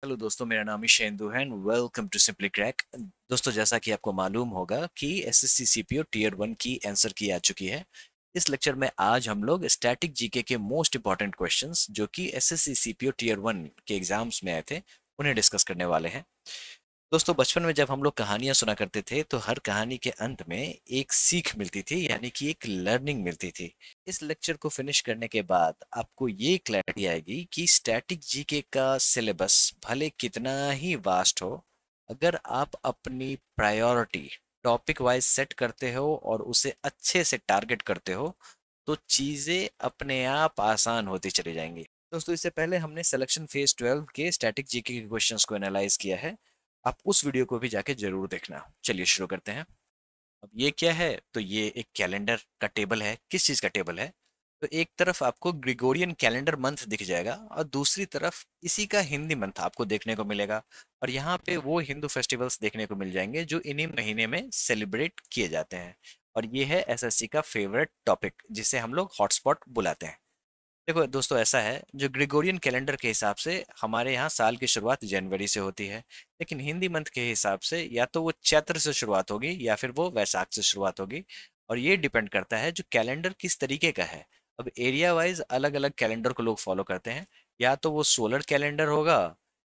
Hello दोस्तों, मेरा नाम ईशेंदु है and welcome to Simply Crack. दोस्तों, जैसा कि आपको मालूम होगा कि एसएससी सीपीओ टीयर 1 की आंसर की आ चुकी है। इस लेक्चर में आज हम लोग स्टैटिक जीके के मोस्ट इंपॉर्टेंट क्वेश्चंस जो कि एसएससी सीपीओ टीयर 1 के एग्जाम्स में आए थे उन्हें डिस्कस करने वाले हैं। दोस्तों, बचपन में जब हम लोग कहानियां सुना करते थे तो हर कहानी के अंत में एक सीख मिलती थी, यानी कि एक लर्निंग मिलती थी। इस लेक्चर को फिनिश करने के बाद आपको ये क्लैरिटी आएगी कि स्टैटिक जीके का सिलेबस भले कितना ही वास्ट हो, अगर आप अपनी प्रायोरिटी टॉपिक वाइज सेट करते हो और उसे अच्छे से टारगेट करते हो तो चीज़ें अपने आप आसान होती चली जाएंगी। दोस्तों, इससे पहले हमने सिलेक्शन फेज 12 के स्टैटिक जीके के क्वेश्चंस को एनालाइज किया है। आप उस वीडियो को भी जाके जरूर देखना। चलिए शुरू करते हैं। अब ये क्या है? तो ये एक कैलेंडर का टेबल है। किस चीज़ का टेबल है? तो एक तरफ आपको ग्रिगोरियन कैलेंडर मंथ दिख जाएगा और दूसरी तरफ इसी का हिंदी मंथ आपको देखने को मिलेगा। और यहाँ पे वो हिंदू फेस्टिवल्स देखने को मिल जाएंगे जो इन्हीं महीने में सेलिब्रेट किए जाते हैं। और ये है एसएससी का फेवरेट टॉपिक जिसे हम लोग हॉटस्पॉट बुलाते हैं। देखो दोस्तों, ऐसा है, जो ग्रिगोरियन कैलेंडर के हिसाब से हमारे यहाँ साल की शुरुआत जनवरी से होती है, लेकिन हिंदी मंथ के हिसाब से या तो वो चैत्र से शुरुआत होगी या फिर वो वैशाख से शुरुआत होगी। और ये डिपेंड करता है जो कैलेंडर किस तरीके का है। अब एरिया वाइज अलग अलग कैलेंडर को लोग फॉलो करते हैं। या तो वो सोलर कैलेंडर होगा,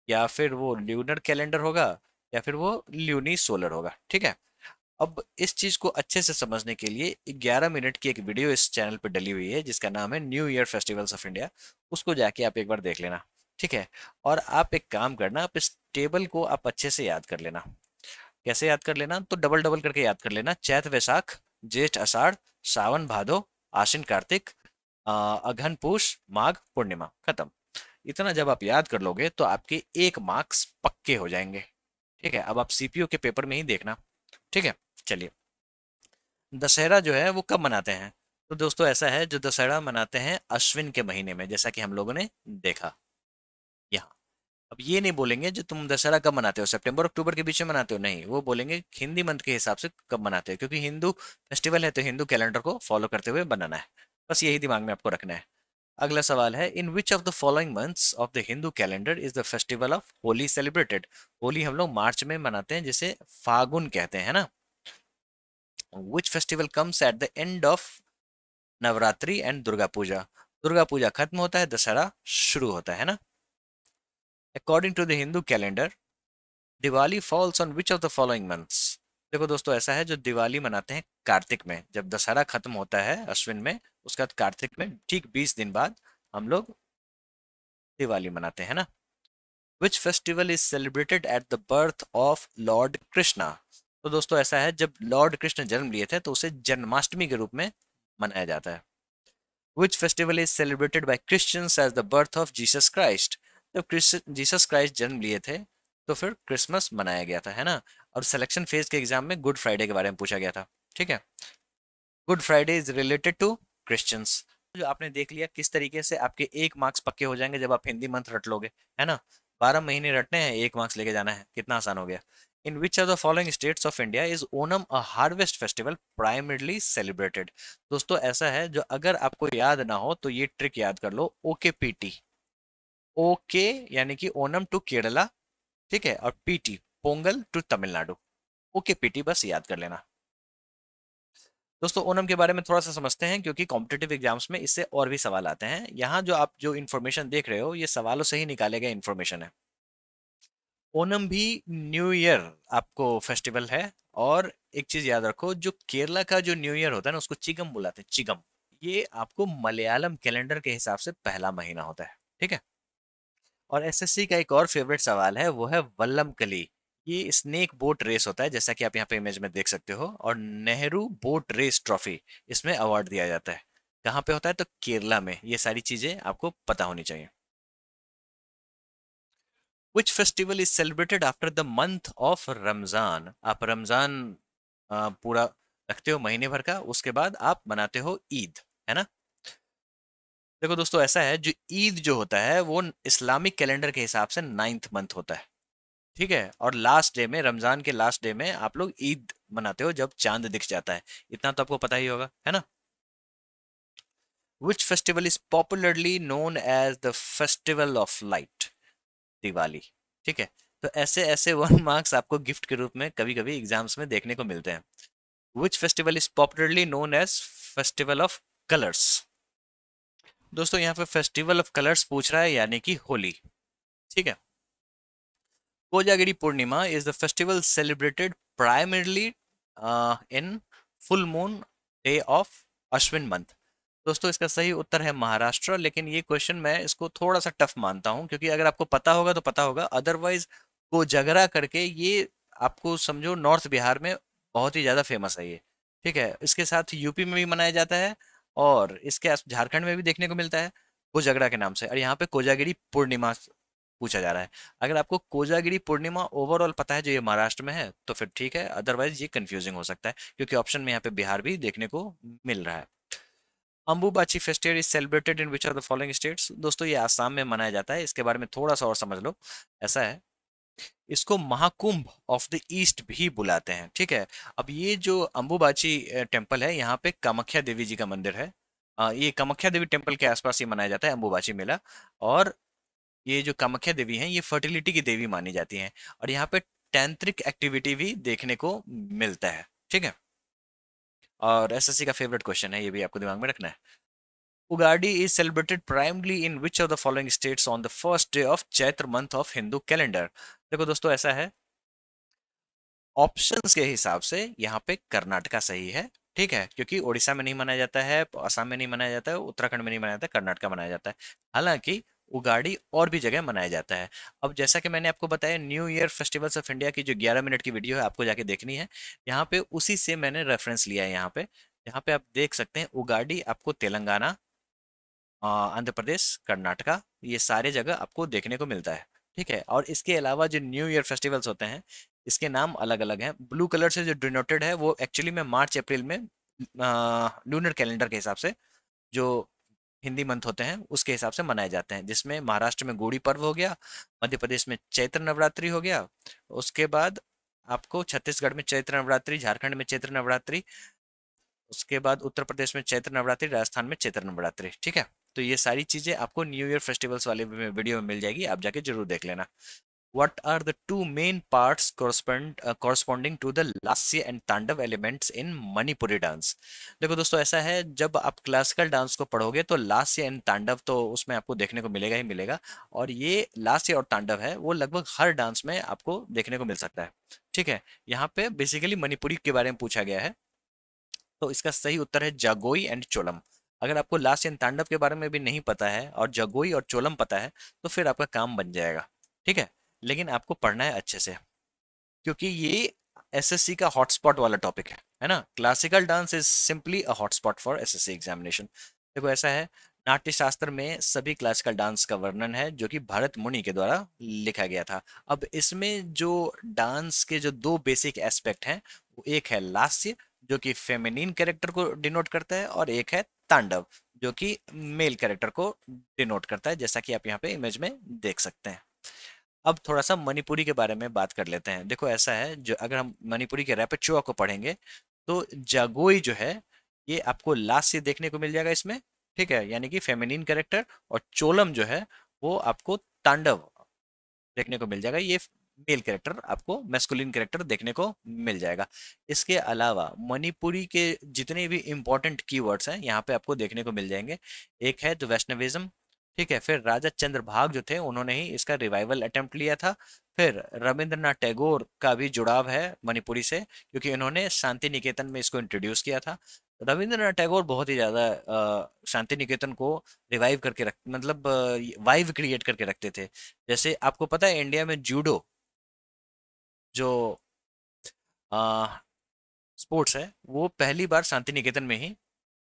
या फिर वो ल्यूनर कैलेंडर होगा, या फिर वो ल्यूनी सोलर होगा। ठीक है। अब इस चीज को अच्छे से समझने के लिए 11 मिनट की एक वीडियो इस चैनल पे डली हुई है जिसका नाम है new year festivals of India. उसको जाके आप एक बार देख लेना। ठीक है। और आप एक काम करना, आप इस टेबल को आप अच्छे से याद कर लेना। कैसे याद कर लेना? तो डबल डबल करके याद कर लेना। चैत वैशाख, ज्येष्ठ आषाढ़, सावन भादो, आश्विन कार्तिक, अघन पूष, माघ पूर्णिमा, खत्म। इतना जब आप याद कर लोगे तो आपके 1 मार्क्स पक्के हो जाएंगे। ठीक है। अब आप सीपीयू के पेपर में ही देखना। ठीक है। चलिए, दशहरा जो है वो कब मनाते हैं? तो दोस्तों, ऐसा है, जो दशहरा मनाते हैं अश्विन के महीने में, जैसा कि हम लोगों ने देखा यहाँ। अब ये नहीं बोलेंगे जो तुम दशहरा कब मनाते हो, सितंबर अक्टूबर के बीच में मनाते हो, नहीं, वो बोलेंगे हिंदी मंथ के हिसाब से कब मनाते हो, क्योंकि हिंदू फेस्टिवल है तो हिंदू कैलेंडर को फॉलो करते हुए बनाना है। बस यही दिमाग में आपको रखना है। अगला सवाल है, in which of the following months of the Hindu calendar is the festival of Holi celebrated? Holi हम लोग मार्च में मनाते हैं, जिसे फागुन कहते हैं, है ना। Which festival comes at the end of Navratri and Durga Puja? Durga Puja खत्म होता है, दशहरा शुरू होता है ना। According to the Hindu calendar, Diwali falls on which of the following months? देखो दोस्तों, ऐसा है, जो दिवाली मनाते हैं कार्तिक में, जब दशहरा खत्म होता है अश्विन में, उसका कार्तिक में ठीक 20 दिन बाद हम लोग दिवाली मनाते हैं ना। Which festival is celebrated at the birth of Lord Krishna? तो दोस्तों, ऐसा है, जब लॉर्ड कृष्ण जन्म लिए थे तो उसे जन्माष्टमी के रूप में मनाया जाता है। Which festival is celebrated by Christians as the birth of Jesus Christ? जब जीसस क्राइस्ट जन्म लिए थे तो फिर क्रिसमस मनाया गया था, है ना। और सिलेक्शन फेज के एग्जाम में गुड फ्राइडे के बारे में पूछा गया था। ठीक है। Good Friday is related to Christians. जो आपने देख लिया किस तरीके से आपके 1 मार्क्स पक्के हो जाएंगे जब आप हिंदी मंथ रट लोगे, है ना। 12 महीने रटने हैं, 1 मार्क्स लेके जाना है, कितना आसान हो गया। In which are the following states of India is Onam a harvest festival primarily celebrated? दोस्तों, ऐसा है, जो अगर आपको याद ना हो तो ये ट्रिक याद कर लो, ओके पीटी। ओके यानी कि ओनम टू केरला, ठीक है, और PT Pongal to Tamil Nadu. Okay PT बस याद कर लेना। दोस्तों, ओनम के बारे में थोड़ा सा समझते हैं, क्योंकि कॉम्पिटेटिव एग्जाम्स में इससे और भी सवाल आते हैं। यहाँ जो आप जो इन्फॉर्मेशन देख रहे हो, ये सवालों से ही निकाले गए इन्फॉर्मेशन है। ओनम भी न्यू ईयर आपको फेस्टिवल है। और एक चीज याद रखो, जो केरला का जो न्यू ईयर होता है ना, उसको चिगम बुलाते हैं, चिगम। ये आपको मलयालम कैलेंडर के हिसाब से पहला महीना होता है। ठीक है। और एसएससी का एक और फेवरेट सवाल है, वो है वल्लम कली। ये स्नेक बोट रेस होता है, जैसा कि आप यहाँ पे इमेज में देख सकते हो, और नेहरू बोट रेस ट्रॉफी इसमें अवार्ड दिया जाता है। कहाँ पे होता है? तो केरला में। ये सारी चीजें आपको पता होनी चाहिए। विच festival is celebrated after the month of Ramzan? आप रमजान पूरा रखते हो महीने भर का, उसके बाद आप मनाते हो ईद, है ना। देखो दोस्तों, ऐसा है, जो ईद जो होता है वो इस्लामिक कैलेंडर के हिसाब से 9th मंथ होता है। ठीक है। और लास्ट डे में, रमजान के लास्ट डे में आप लोग ईद मनाते हो जब चांद दिख जाता है। इतना तो आपको पता ही होगा, है ना। Which festival is popularly known as the festival of light? Diwali. ठीक है, तो ऐसे ऐसे 1 मार्क्स आपको गिफ्ट के रूप में कभी कभी एग्जाम्स में देखने को मिलते हैं। Which festival is popularly known as festival of colours? दोस्तों यहाँ पे फेस्टिवल ऑफ कलर्स पूछ रहा है, यानी कि होली। ठीक है, Kojagiri Purnima is the festival celebrated primarily in full moon day of Ashwin month. दोस्तों इसका सही उत्तर है महाराष्ट्र, लेकिन ये क्वेश्चन मैं इसको थोड़ा सा टफ मानता हूँ, क्योंकि अगर आपको पता होगा तो पता होगा, अदरवाइज कोजागरा करके ये आपको समझो नॉर्थ बिहार में बहुत ही ज़्यादा फेमस है ये। ठीक है, इसके साथ यूपी में भी मनाया जाता है, और इसके झारखंड में भी देखने को मिलता है कोजागरा के नाम से, और यहाँ पे कोजागिरी पूर्णिमा पूछा जा रहा है। अगर आपको कोजागिरी पूर्णिमा ओवरऑल पता है जो ये महाराष्ट्र में है तो फिर ठीक है, अदरवाइज ये कंफ्यूजिंग हो सकता है, क्योंकि ऑप्शन में यहाँ पे बिहार भी देखने को मिल रहा है। Ambubachi festival is celebrated in which are the following states? दोस्तों ये आसाम में मनाया जाता है, इसके बारे में थोड़ा सा और समझ लो। ऐसा है, इसको महाकुंभ ऑफ द ईस्ट भी बुलाते हैं। ठीक है, अब ये जो अंबुबाची टेम्पल है, यहाँ पे कामाख्या देवी जी का मंदिर है। ये कामाख्या देवी टेम्पल के आसपास ये मनाया जाता है अंबुबाची मेला। और ये जो कामाख्या देवी हैं ये फर्टिलिटी की देवी मानी जाती हैं, और यहाँ पे टैंत्रिक एक्टिविटी भी देखने को मिलता है। ठीक है, और एसएससी का फेवरेट क्वेश्चन है, ये भी आपको दिमाग में रखना है। Ugadi is celebrated primarily in which of the following states on the first day of Chaitra month of Hindu calendar? देखो दोस्तों ऐसा है, ऑप्शंस के हिसाब से यहाँ पे कर्नाटका सही है। ठीक है, क्योंकि उड़ीसा में नहीं मनाया जाता है, असम में नहीं मनाया जाता है, उत्तराखंड में नहीं मनाया जाता है, कर्नाटका मनाया जाता है। हालांकि उगाड़ी और भी जगह मनाया जाता है। अब जैसा कि मैंने आपको बताया, new year festivals of India की जो 11 मिनट की वीडियो है आपको जाके देखनी है। यहाँ पे उसी से मैंने रेफरेंस लिया है। यहाँ पे आप देख सकते हैं, उगाड़ी आपको तेलंगाना, आंध्र प्रदेश, कर्नाटका, ये सारे जगह आपको देखने को मिलता है। ठीक है, और इसके अलावा जो न्यू ईयर फेस्टिवल्स होते हैं इसके नाम अलग अलग हैं। ब्लू कलर से जो डिनोटेड है वो एक्चुअली में मार्च अप्रैल में लूनर कैलेंडर के हिसाब से, जो हिंदी मंथ होते हैं उसके हिसाब से मनाए जाते हैं, जिसमें महाराष्ट्र में गुड़ी पर्व हो गया, मध्य प्रदेश में चैत्र नवरात्रि हो गया, उसके बाद आपको छत्तीसगढ़ में चैत्र नवरात्रि, झारखंड में चैत्र नवरात्रि, उसके बाद उत्तर प्रदेश में चैत्र नवरात्रि, राजस्थान में चैत्र नवरात्रि। ठीक है, तो ये सारी चीजें आपको न्यू ईयर फेस्टिवल्स वाले वीडियो में मिल जाएगी, आप जाके जरूर देख लेना। What are the two main parts corresponding to the lasya and तांडव elements in मणिपुरी डांस? देखो दोस्तों ऐसा है, जब आप क्लासिकल डांस को पढ़ोगे तो लास्य एंड तांडव तो उसमें आपको देखने को मिलेगा ही मिलेगा, और ये लास्य और तांडव है वो लगभग हर डांस में आपको देखने को मिल सकता है। ठीक है, यहाँ पे बेसिकली मणिपुरी के बारे में पूछा गया है, तो इसका सही उत्तर है जागोई एंड चोलम। अगर आपको लास्य एंड तांडव के बारे में भी नहीं पता है और जागोई और चोलम पता है तो फिर आपका काम बन जाएगा। ठीक है, लेकिन आपको पढ़ना है अच्छे से, क्योंकि ये एसएससी का हॉटस्पॉट वाला टॉपिक है ना। Classical dance is simply a hotspot for SSC examination. देखो ऐसा है, नाट्य शास्त्र में सभी क्लासिकल डांस का वर्णन है जो कि भरत मुनि के द्वारा लिखा गया था। अब इसमें जो डांस के जो दो बेसिक एस्पेक्ट हैं, वो एक है लास्य जो कि फेमिनिन कैरेक्टर को डिनोट करता है, और एक है तांडव जो कि मेल कैरेक्टर को डिनोट करता है, जैसा कि आप यहाँ पे इमेज में देख सकते हैं। अब थोड़ा सा मणिपुरी के बारे में बात कर लेते हैं। देखो ऐसा है, जो अगर हम मणिपुरी के रैपेचुआ को पढ़ेंगे तो जागोई जो है ये आपको लास्ट से देखने को मिल जाएगा इसमें। ठीक है, यानी कि फेमिनिन कैरेक्टर, और चोलम जो है वो आपको तांडव देखने को मिल जाएगा, ये मेल कैरेक्टर आपको मैस्कुलिन कैरेक्टर देखने को मिल जाएगा। इसके अलावा मणिपुरी के जितने भी इंपॉर्टेंट कीवर्ड्स हैं यहाँ पे आपको देखने को मिल जाएंगे। एक है तो वैष्णविज्म। ठीक है, फिर राजा चंद्रभाग जो थे उन्होंने ही इसका रिवाइवल अटेम्प्ट लिया था। फिर रविंद्रनाथ टैगोर का भी जुड़ाव है मणिपुरी से, क्योंकि इन्होंने शांति निकेतन में इसको इंट्रोड्यूस किया था। रविंद्रनाथ टैगोर बहुत ही ज्यादा शांति निकेतन को रिवाइव करके रख मतलब वाइव क्रिएट करके रखते थे। जैसे आपको पता है इंडिया में जूडो जो स्पोर्ट्स है वो पहली बार शांति निकेतन में ही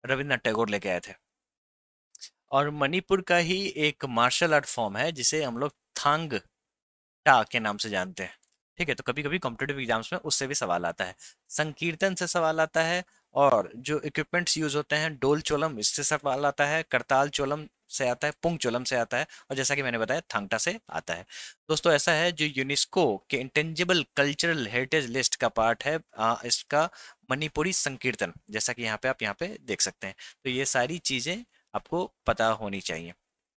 रविन्द्रनाथ टैगोर लेके आए थे। और मणिपुर का ही एक मार्शल आर्ट फॉर्म है जिसे हम लोग थांग टा के नाम से जानते हैं। ठीक है, तो कभी कभी कॉम्पिटेटिव एग्जाम्स में उससे भी सवाल आता है, संकीर्तन से सवाल आता है, और जो इक्विपमेंट्स यूज होते हैं डोल चोलम इससे सवाल आता है, करताल चोलम से आता है, पुंग चोलम से आता है, और जैसा कि मैंने बताया थांगटा से आता है। दोस्तों ऐसा है, जो यूनेस्को के इंटेंजिबल कल्चरल हेरिटेज लिस्ट का पार्ट है इसका मणिपुरी संकीर्तन, जैसा कि यहाँ पे आप यहाँ पे देख सकते हैं। तो ये सारी चीजें आपको पता होनी चाहिए।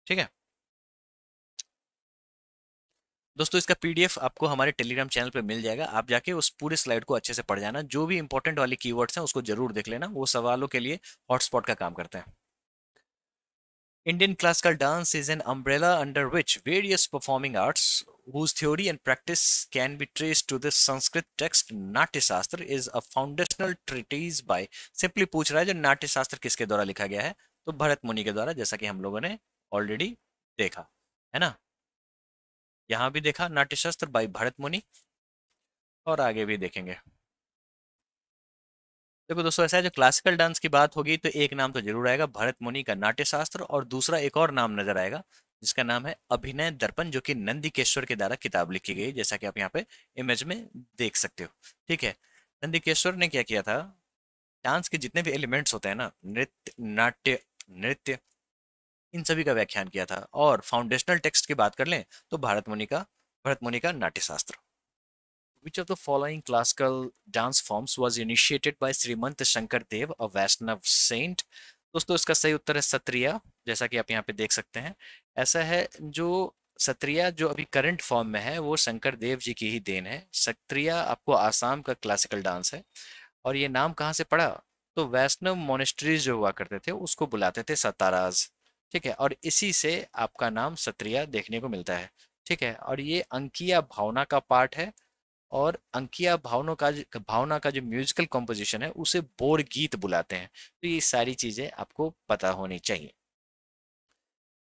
ठीक है दोस्तों इसका पीडीएफ आपको हमारे टेलीग्राम चैनल पे मिल जाएगा, आप जाके उस पूरे स्लाइड को अच्छे से पढ़ जाना, जो भी इंपॉर्टेंट वाले कीवर्ड्स हैं उसको जरूर देख लेना, वो सवालों के लिए हॉटस्पॉट का काम करते हैं। Indian classical dance is an umbrella under which various performing arts, whose theory and practice can be traced to the Sanskrit text नाट्य शास्त्र, is a foundational treatise by, simply पूछ रहा है जो नाट्य शास्त्र किसके द्वारा लिखा गया है, तो भरत मुनि के द्वारा, जैसा कि हम लोगों ने ऑलरेडी देखा है ना। यहाँ भी देखा नाट्य शास्त्र बाय भरत मुनि, और आगे भी देखेंगे। देखो दोस्तों ऐसा है, जो क्लासिकल डांस की बात होगी तो एक नाम तो जरूर आएगा, भरत मुनि का नाट्य शास्त्र, और दूसरा एक और नाम नजर आएगा जिसका नाम है अभिनय दर्पण, जो कि नंदिकेश्वर के द्वारा किताब लिखी गई, जैसा कि आप यहाँ पे इमेज में देख सकते हो। ठीक है, नंदिकेश्वर ने क्या किया था, डांस के जितने भी एलिमेंट्स होते हैं ना, नृत्य, नाट्य, नृत्य, इन सभी का व्याख्यान किया था। और फाउंडेशनल टेक्स्ट की बात कर लें तो भरत मुनि का नाट्य शास्त्र। Which of the following classical dance forms was initiated by Srimanta Sankar Dev, a Vaishnava saint? दोस्तों इसका सही उत्तर है सत्रिया, जैसा कि आप यहाँ पे देख सकते हैं। ऐसा है, जो सत्रिया जो अभी करंट फॉर्म में है वो शंकर देव जी की ही देन है। सत्रिया आपको आसाम का क्लासिकल डांस है, और ये नाम कहाँ से पड़ा, तो वैष्णव मोनेस्ट्रीज जो हुआ करते थे उसको बुलाते थे सताराज। ठीक है, और इसी से आपका नाम सत्रिया देखने को मिलता है। ठीक है, और ये अंकिया भावना का पार्ट है, और अंकिया भावना का जो म्यूजिकल कॉम्पोजिशन है उसे बोर गीत बुलाते हैं। तो ये सारी चीजें आपको पता होनी चाहिए।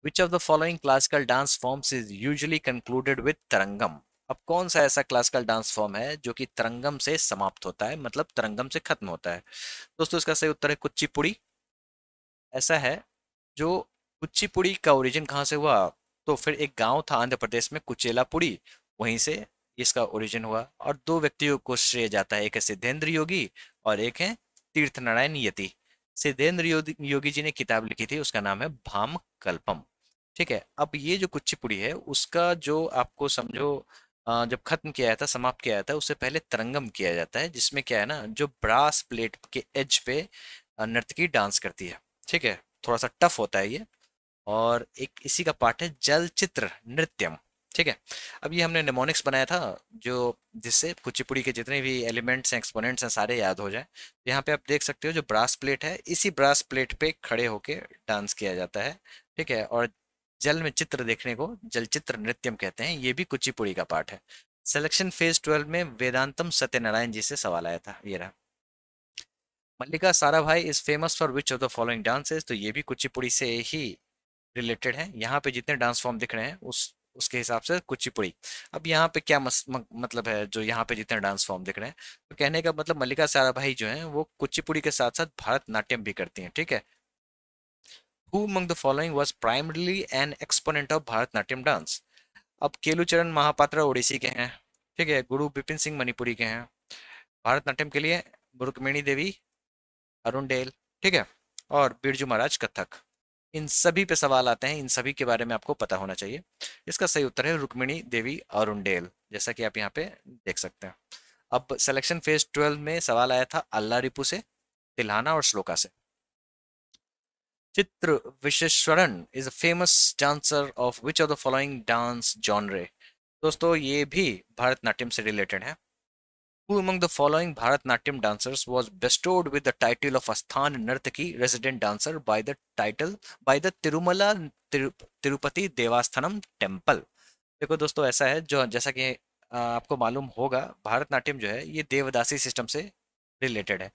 Which of the following classical dance forms is usually concluded with tarangam? अब कौन सा ऐसा क्लासिकल डांस फॉर्म है जो कि तरंगम से समाप्त होता है, मतलब तरंगम से खत्म होता है? दोस्तों इसका सही उत्तर है कुचिपुड़ी। ऐसा है, जो कुचिपुड़ी का ओरिजिन कहाँ से हुआ, तो फिर एक गांव था आंध्र प्रदेश में कुचेलापुड़ी, वहीं से इसका ओरिजिन हुआ। और दो व्यक्तियों को श्रेय जाता है, एक है सिद्धेंद्र योगी और एक है तीर्थ नारायण यति। सिद्धेंद्र योगी जी ने किताब लिखी थी, उसका नाम है भाम कल्पम। ठीक है, अब ये जो कुचिपुड़ी है उसका जो आपको समझो, जब खत्म किया जाता है, समाप्त किया जाता है, उससे पहले तरंगम किया जाता है, जिसमें क्या है ना, जो ब्रास प्लेट के एज पे नर्तकी डांस करती है। ठीक है, थोड़ा सा टफ होता है ये, और एक इसी का पार्ट है जलचित्र नृत्यम। ठीक है, अब ये हमने निमोनिक्स बनाया था, जो जिससे कुचिपुड़ी के जितने भी एलिमेंट्स हैं, एक्सपोनेंट्स हैं, सारे याद हो जाए। यहाँ पे आप देख सकते हो जो ब्रास प्लेट है, इसी ब्रास प्लेट पे खड़े होके डांस किया जाता है। ठीक है, और जल में चित्र देखने को जलचित्र नृत्यम कहते हैं, ये भी कुचिपुड़ी का पार्ट है। सिलेक्शन फेज 12 में वेदांतम सत्यनारायण जी से सवाल आया था, ये रहा। Mallika Sarabhai is famous for which of the following dances? तो ये भी कुचिपुड़ी से ही रिलेटेड है। यहाँ पे जितने डांस फॉर्म दिख रहे हैं उसके हिसाब से कुचिपुड़ी। अब यहाँ पे क्या मतलब है, जो यहाँ पे जितने डांस फॉर्म दिख रहे हैं, तो कहने का मतलब मल्लिका साराभाई जो है वो कुचिपुड़ी के साथ साथ भरतनाट्यम भी करती हैं। ठीक है, who among the following was primarily N exponent of Bharatanatyam dance? अब केलुचरण महापात्रा ओडिसी के हैं। ठीक है, गुरु बिपिन सिंह मणिपुरी के हैं। भरतनाट्यम के लिए रुक्मिणी देवी अरुण डेल। ठीक है, और बिरजू महाराज कथक। इन सभी पे सवाल आते हैं, इन सभी के बारे में आपको पता होना चाहिए। इसका सही उत्तर है रुक्मिणी देवी अरुणडेल, जैसा कि आप यहाँ पे देख सकते हैं। अब सिलेक्शन फेज 12 में सवाल आया था अल्ला रिपु से, तिल्हाना और श्लोका से। Chitra Visweswaran is a famous dancer of which of the following dance genre? दोस्तों ये भी भरतनाट्यम से रिलेटेड है। Who among the following Bharatnatyam dancers was bestowed with the title of Asthan Nartaki resident dancer by the Tirumala Tirupati Devasthanam Temple? देखो दोस्तों ऐसा है, जो जैसा कि आपको मालूम होगा, भारतनाट्यम जो है ये देवदासी सिस्टम से रिलेटेड है,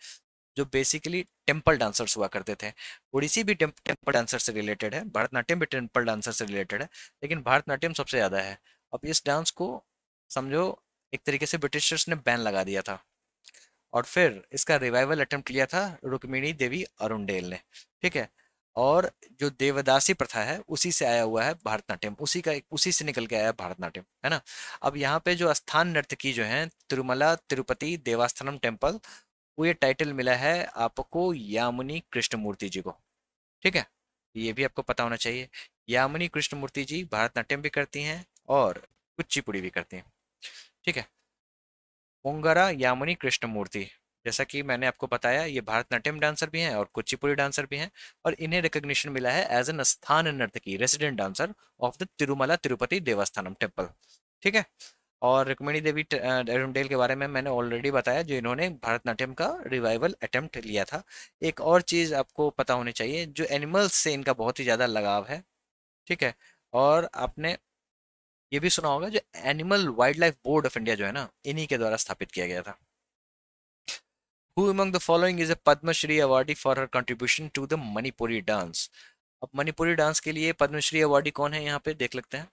जो बेसिकली टेम्पल डांसर्स हुआ करते थे। ओडिसी भी टेम्पल डांसर से रिलेटेड है, भरतनाट्यम भी टेम्पल डांसर से रिलेटेड है, लेकिन भरतनाट्यम सबसे ज़्यादा है। अब इस डांस को समझो एक तरीके से ब्रिटिशर्स ने बैन लगा दिया था, और फिर इसका रिवाइवल अटेम्प्ट लिया था रुक्मिणी देवी अरुणडेल ने। ठीक है, और जो देवदासी प्रथा है उसी से आया हुआ है भरतनाट्यम, उसी से निकल के आया है भरतनाट्यम, है ना। अब यहाँ पे जो स्थान नर्तकी जो है तिरुमला तिरुपति देवस्थानम टेम्पल, वो ये टाइटल मिला है आपको यामिनी कृष्णमूर्ति जी को। ठीक है, ये भी आपको पता होना चाहिए। यामिनी कृष्णमूर्ति जी भरतनाट्यम भी करती हैं और कुचिपुड़ी भी करती हैं। ठीक है, ओंगारा यामिनी कृष्णमूर्ति, जैसा कि मैंने आपको बताया, ये भरतनाट्यम डांसर भी हैं और कुचिपुड़ी डांसर भी हैं, और इन्हें रिकॉग्निशन मिला है एज एन स्थान नर्तकी resident dancer of the Tirumala Tirupati Devasthanam temple. ठीक है। और रुक्मिणी देवी अरुणडेल के बारे में मैंने ऑलरेडी बताया, जो इन्होंने भरतनाट्यम का रिवाइवल अटेम्प्ट लिया था। एक और चीज़ आपको पता होनी चाहिए, जो एनिमल्स से इनका बहुत ही ज़्यादा लगाव है। ठीक है। और आपने ये भी सुना होगा, जो animal wild life board of India जो है ना, इन्हीं के द्वारा स्थापित किया गया था। Who among the following is a Padmashri awardee for her contribution to the Manipuri dance? अब मणिपुरी डांस के लिए पद्मश्री अवार्डी कौन है, यहाँ पे देख लेते हैं।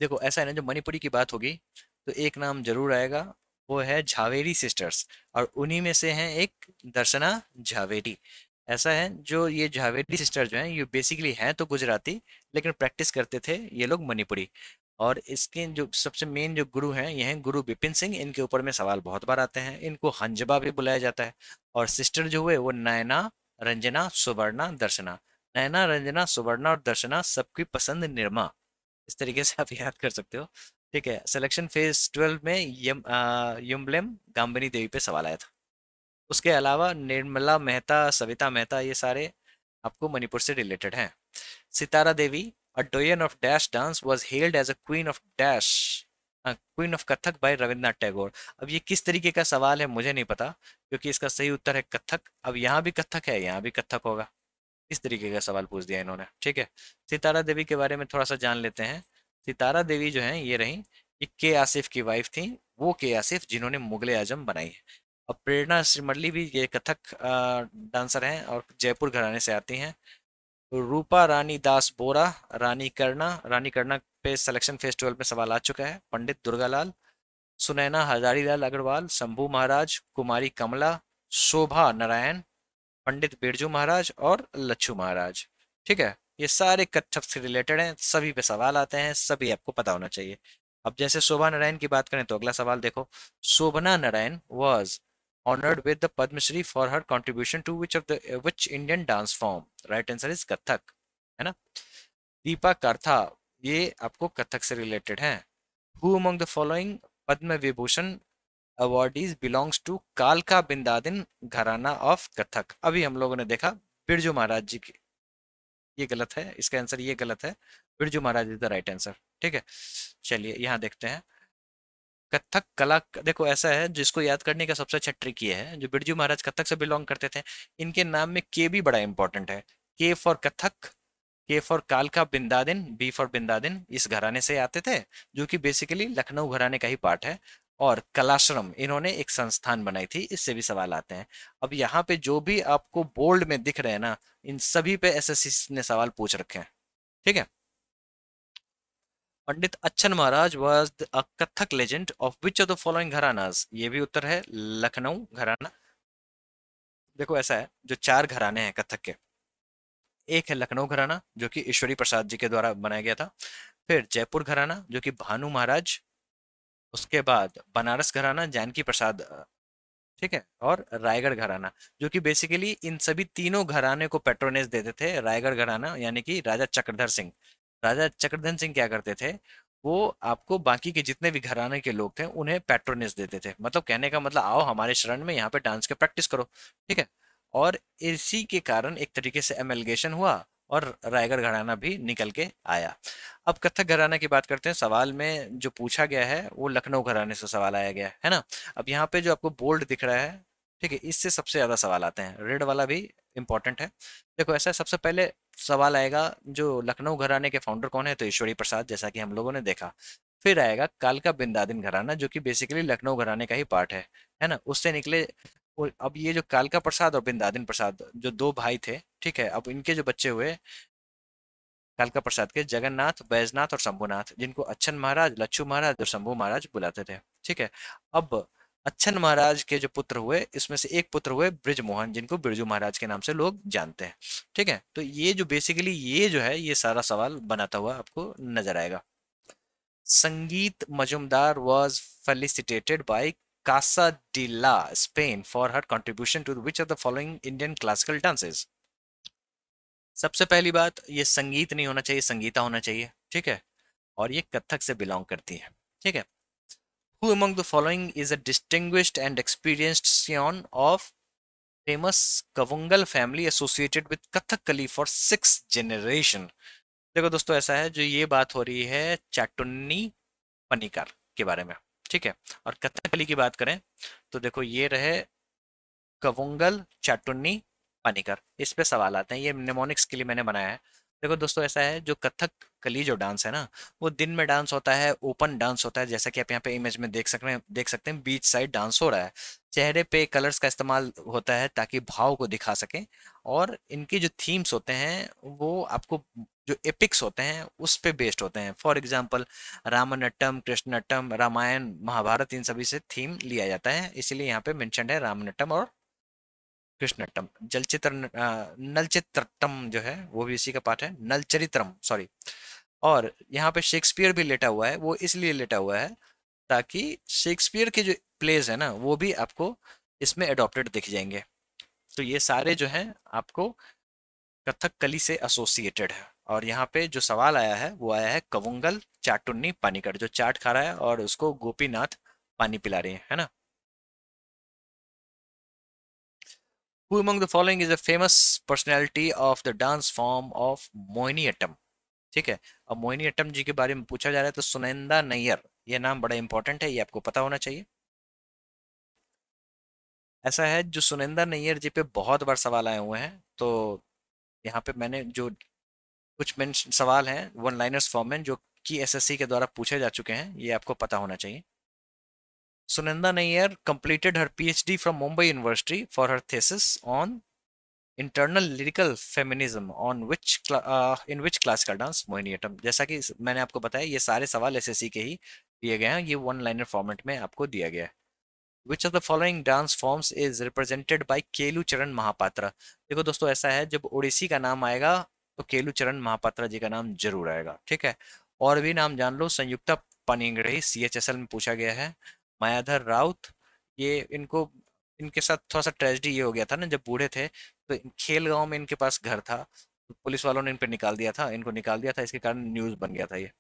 देखो ऐसा है ना, जब मणिपुरी की बात होगी तो एक नाम जरूर आएगा, वो है झावेरी सिस्टर्स। और उन्हीं में से हैं एक दर्शना झावेरी। ऐसा है, जो ये झावेरी सिस्टर जो हैं, ये बेसिकली हैं तो गुजराती, लेकिन प्रैक्टिस करते थे ये लोग मणिपुरी। और इसके जो सबसे मेन जो गुरु हैं, ये हैं गुरु विपिन सिंह। इनके ऊपर में सवाल बहुत बार आते हैं, इनको हंजबा भी बुलाया जाता है। और सिस्टर जो हुए वो नयना, रंजना, सुवर्णा, दर्शना। नयना, रंजना, सुवर्णा और दर्शना, सबकी पसंद निर्मा। इस तरीके से आप याद कर सकते हो। ठीक है। सिलेक्शन फेज 12 में युम्बलेम गाम्बनी देवी पे सवाल आया था। उसके अलावा निर्मला मेहता, सविता मेहता, ये सारे आपको मणिपुर से रिलेटेड हैं। Sitara Devi, a doyen of dash dance, was held as a queen of dash, queen of Kathak by Rabindranath Tagore. अब ये किस तरीके का सवाल है मुझे नहीं पता, क्योंकि इसका सही उत्तर है कथक। अब यहाँ भी कथक है, यहाँ भी कथक होगा। इस तरीके का सवाल पूछ दिया इन्होंने। ठीक है। सितारा देवी के बारे में थोड़ा सा जान लेते हैं। सितारा देवी जो हैं, ये रही, ये के आसिफ की वाइफ थी। वो के आसिफ जिन्होंने मुगले आजम बनाई है। अब प्रेरणा श्रीमली भी ये कथक डांसर हैं और जयपुर घराने से आती हैं। रूपा रानी दास बोरा, रानी करना पे सिलेक्शन फेज 12 में सवाल आ चुका है। पंडित दुर्गालाल, सुनैना हजारीलाल अग्रवाल, शंभू महाराज, कुमारी कमला, शोभा नारायण, पंडित बिरजू महाराज और लच्छू महाराज। ठीक है। ये सारे कथक से रिलेटेड हैं, सभी पे सवाल आते हैं, सभी आपको पता होना चाहिए। अब जैसे शोभा नारायण की बात करें तो अगला सवाल देखो। Shobhana Narayan was honored with the Padma Shri for her contribution to which Indian dance form? Right answer is Kathak, है ना। दीपा काथा, ये आपको कथक से रिलेटेड हैं। Who among the following Padma Vibhushan awardees belongs to कालका बिंदादिन घराना ऑफ कथक? अभी हम लोगों ने देखा बिरजू महाराज जी की, ये गलत है, इसका आंसर ये गलत है। Birju Maharaj is the right answer. ठीक है। चलिए यहाँ देखते हैं। कथक कला, देखो ऐसा है, जिसको याद करने का सबसे अच्छा ट्रिक ये है, जो बिरजू महाराज कथक से बिलोंग करते थे, इनके नाम में के भी बड़ा इंपॉर्टेंट है। के फॉर कथक, के फॉर कालका बिंदादिन, बी फॉर बिंदादिन, इस घराने से आते थे, जो कि बेसिकली लखनऊ घराने का ही पार्ट है। और कलाश्रम, इन्होंने एक संस्थान बनाई थी, इससे भी सवाल आते हैं। अब यहाँ पे जो भी आपको बोल्ड में दिख रहे हैं ना, इन सभी पे एसएससी ने सवाल पूछ रखे हैं। ठीक है। Pandit Achhan Maharaj was a Kathak legend of which of the following gharanas? ये भी उत्तर है लखनऊ घराना। देखो ऐसा है, जो चार घराने हैं कथक के, एक है लखनऊ घराना जो कि ईश्वरी प्रसाद जी के द्वारा बनाया गया था। फिर जयपुर घराना जो कि भानु महाराज, उसके बाद बनारस घराना जानकी प्रसाद, ठीक है, और रायगढ़ घराना, जो कि बेसिकली इन सभी तीनों घराने को पेट्रोनेज देते थे। रायगढ़ घराना यानी कि राजा चक्रधर सिंह। राजा चक्रधर सिंह क्या करते थे, वो आपको बाकी के जितने भी घराने के लोग थे उन्हें पेट्रोनेज देते थे। मतलब कहने का मतलब, आओ हमारे शरण में, यहाँ पे डांस के प्रैक्टिस करो। ठीक है। और इसी के कारण एक तरीके से एमलगेशन हुआ और रायगढ़ घराना भी निकल के आया। अब कथक घराना की बात करते हैं। सवाल में जो पूछा गया है वो लखनऊ घराने से सवाल आया गया है ना। अब यहाँ पे जो आपको बोल्ड दिख रहा है, ठीक है, इससे सबसे ज्यादा सवाल आते हैं। रेड वाला भी इंपॉर्टेंट है। देखो ऐसा है, सबसे पहले सवाल आएगा जो लखनऊ घराने के फाउंडर कौन है, तो ईश्वरी प्रसाद, जैसा कि हम लोगों ने देखा। फिर आएगा कालका बिंदादिन घराना, जो कि बेसिकली लखनऊ घराने का ही पार्ट है ना, उससे निकले। अब ये जो कालका प्रसाद और बिंदादिन प्रसाद, जो दो भाई थे, ठीक है, अब इनके जो बच्चे हुए कालका प्रसाद के, जगन्नाथ, बैजनाथ और शंभुनाथ, जिनको अच्छन महाराज, लच्छू महाराज और शंभू महाराज बुलाते थे। ठीक है। अब अच्छन महाराज के जो पुत्र हुए, इसमें से एक पुत्र हुए ब्रिजमोहन, जिनको बिरजू महाराज के नाम से लोग जानते हैं। ठीक है। तो ये जो बेसिकली ये जो है, ये सारा सवाल बनाता हुआ आपको नजर आएगा। संगीत Majumdar was felicitated by Casa de la Spain for her contribution to which of the following Indian classical dances? सबसे पहली बात, ये संगीत नहीं होना चाहिए, संगीता होना चाहिए। ठीक है। और ये कथक से बिलोंग करती है। ठीक है। Who among the following is a distinguished and experienced scion of famous Kavungal family associated with Kathakali for 6 generation? देखो दोस्तों, ऐसा है, जो ये बात हो रही है चाटुन्नी पनिकर के बारे में, ठीक है। और कथकली की बात करें तो देखो ये रहे कवुंगल चाटुन्नी पानिकर। इस पे सवाल आते हैं, ये निमोनिक्स के लिए मैंने बनाया है। देखो दोस्तों, ऐसा है, जो कथक कली जो डांस है ना, वो दिन में डांस होता है, ओपन डांस होता है, जैसा कि आप यहाँ पे इमेज में देख सकते हैं बीच साइड डांस हो रहा है। चेहरे पे कलर्स का इस्तेमाल होता है ताकि भाव को दिखा सकें। और इनके जो थीम्स होते हैं वो आपको जो एपिक्स होते हैं उस पे बेस्ड होते हैं। फॉर एग्जाम्पल रामनट्टम, कृष्णनट्टम, रामायण, महाभारत, इन सभी से थीम लिया जाता है, इसीलिए यहाँ पे मेंशन्ड है रामनट्टम और कृष्णट्टम। नलचित्रट्टम जो है वो भी इसी का पार्ट है, नलचरित्रम सॉरी। और यहाँ पे शेक्सपियर भी लेटा हुआ है, वो इसलिए लेटा हुआ है ताकि शेक्सपियर के जो प्लेज है ना वो भी आपको इसमें अडॉप्टेड दिख जाएंगे। तो ये सारे जो हैं आपको कथक कली से एसोसिएटेड है। और यहाँ पे जो सवाल आया है वो आया है कवुंगल चाटुन्नी पानीकर, जो चाट खा रहा है और उसको गोपीनाथ पानी पिला रही है ना। Who among the following is a famous personality of the dance form of Mohiniyattam? ठीक है। अब मोहिनीअट्टम जी के बारे में पूछा जा रहा है तो सुनंदा नैयर, ये नाम बड़ा इंपॉर्टेंट है, ये आपको पता होना चाहिए। ऐसा है, जो सुनंदा नैयर जी पे बहुत बार सवाल आए हुए हैं, तो यहाँ पे मैंने जो कुछ सवाल हैं वन लाइनर्स फॉर्म में जो कि एसएससी के द्वारा पूछे जा चुके हैं, ये आपको पता होना चाहिए। Sunanda Nair completed her PhD from Mumbai University for her thesis on internal lyrical feminism on in which classical dance Mohiniyattam. जैसा कि मैंने आपको बताया, ये सारे सवाल एसएससी के ही दिए गए हैं, ये वन लाइनर फॉर्मेट में आपको दिया गया है। Which of the following dance forms is represented by Kelu Charan Mahapatra? देखो दोस्तों, ऐसा है, जब ओडिसी का नाम आएगा तो केलू चरण महापात्रा जी का नाम जरूर आएगा, ठीक है। और भी नाम जान लो, संयुक्ता पनिंगड़ी सीएचएसएल में पूछा गया है। मायाधर राउत, ये इनको इनके साथ थोड़ा सा ट्रेजेडी ये हो गया था ना, जब बूढ़े थे तो खेल गांव में इनके पास घर था, तो पुलिस वालों ने इन पे निकाल दिया था, इनको निकाल दिया था, इसके कारण न्यूज़ बन गया था ये।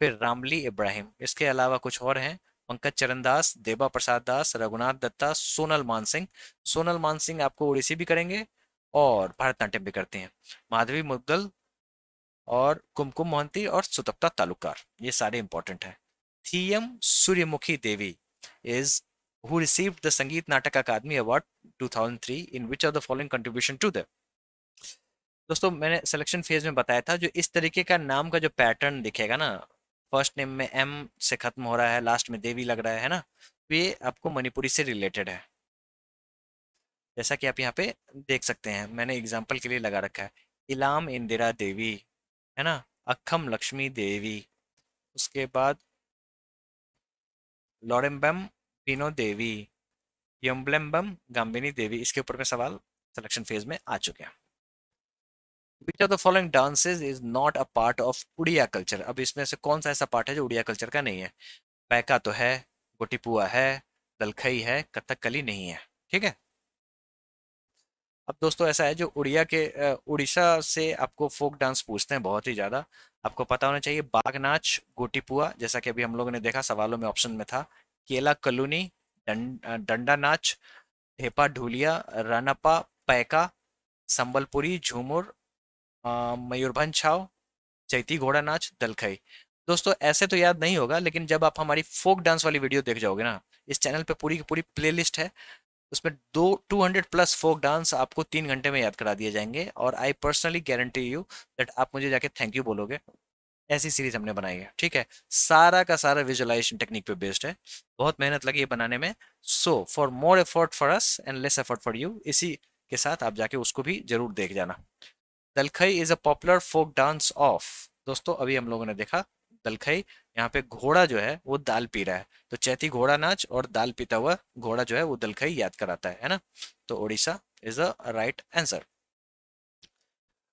फिर रामली इब्राहिम, इसके अलावा कुछ और हैं, पंकज चरण दास, देबा प्रसाद दास, रघुनाथ दत्ता, सोनल मानसिंह। सोनल मानसिंह आपको ओडिसी भी करेंगे और भरतनाट्यम भी करते हैं। माधवी मुद्गल और कुमकुम मोहंती और सुतप्ता तालुकार, ये सारे इंपॉर्टेंट हैं। थीएम सूर्यमुखी देवी इज who received the संगीत नाटक अकादमी award 2003 in which of the following contribution to the? दोस्तों, मैंने सिलेक्शन फेज में बताया था, जो इस तरीके का नाम का जो पैटर्न दिखेगा ना, फर्स्ट नेम में एम से खत्म हो रहा है, लास्ट में देवी लग रहा है ना, तो ये आपको मणिपुरी से रिलेटेड है। जैसा कि आप यहाँ पे देख सकते हैं, मैंने एग्जाम्पल के लिए लगा रखा है, इलाम इंदिरा देवी, है ना, अक्खम लक्ष्मी देवी, उसके बाद लॉरेम्बम पिनो देवी, यम्बलम्बम गाम्बिनी देवी, इसके ऊपर में सवाल सिलेक्शन फेज में आ चुके हैं। Which of the following dances is not a part of Odia culture? अब इसमें से कौन सा ऐसा पार्ट है जो उड़िया कल्चर का नहीं है? पैका तो है, गोटीपुआ है, दलखई है, कथकली नहीं है, ठीक है। अब दोस्तों, ऐसा है, जो उड़िया के उड़ीसा से आपको फोक डांस पूछते हैं बहुत ही ज्यादा, आपको पता होना चाहिए बाग नाच, गोटीपुआ, जैसा कि अभी हम लोगों ने देखा सवालों में ऑप्शन में था, केला कलूनी, डंडा नाच, ढेपा ढूलिया, रनपा, पैका, संबलपुरी, झूमुर, मयूरभंज छाव, चैती घोड़ा नाच, दलखई। दोस्तों, ऐसे तो याद नहीं होगा, लेकिन जब आप हमारी फोक डांस वाली वीडियो देख जाओगे ना, इस चैनल पे पूरी की पूरी प्लेलिस्ट है, उसमें 200+ फोक डांस आपको 3 घंटे में याद करा दिए जाएंगे, और I personally guarantee you that आप मुझे जाके थैंक यू बोलोगे। ऐसी सीरीज हमने बनाई है, ठीक है। सारा का सारा विजुअलाइजेशन टेक्निक पे बेस्ड है, बहुत मेहनत लगी है बनाने में। So for more effort for us and less effort for you, इसी के साथ आप जाके उसको भी जरूर देख जाना। Dalkhai is a popular folk dance of, दोस्तों अभी हम लोगों ने देखा दलखई, यहाँ पे घोड़ा जो है वो दाल पी रहा है, तो चैती घोड़ा नाच और दाल पीता हुआ घोड़ा जो है वो दलखई याद कराता है ना। तो Odisha is a right answer.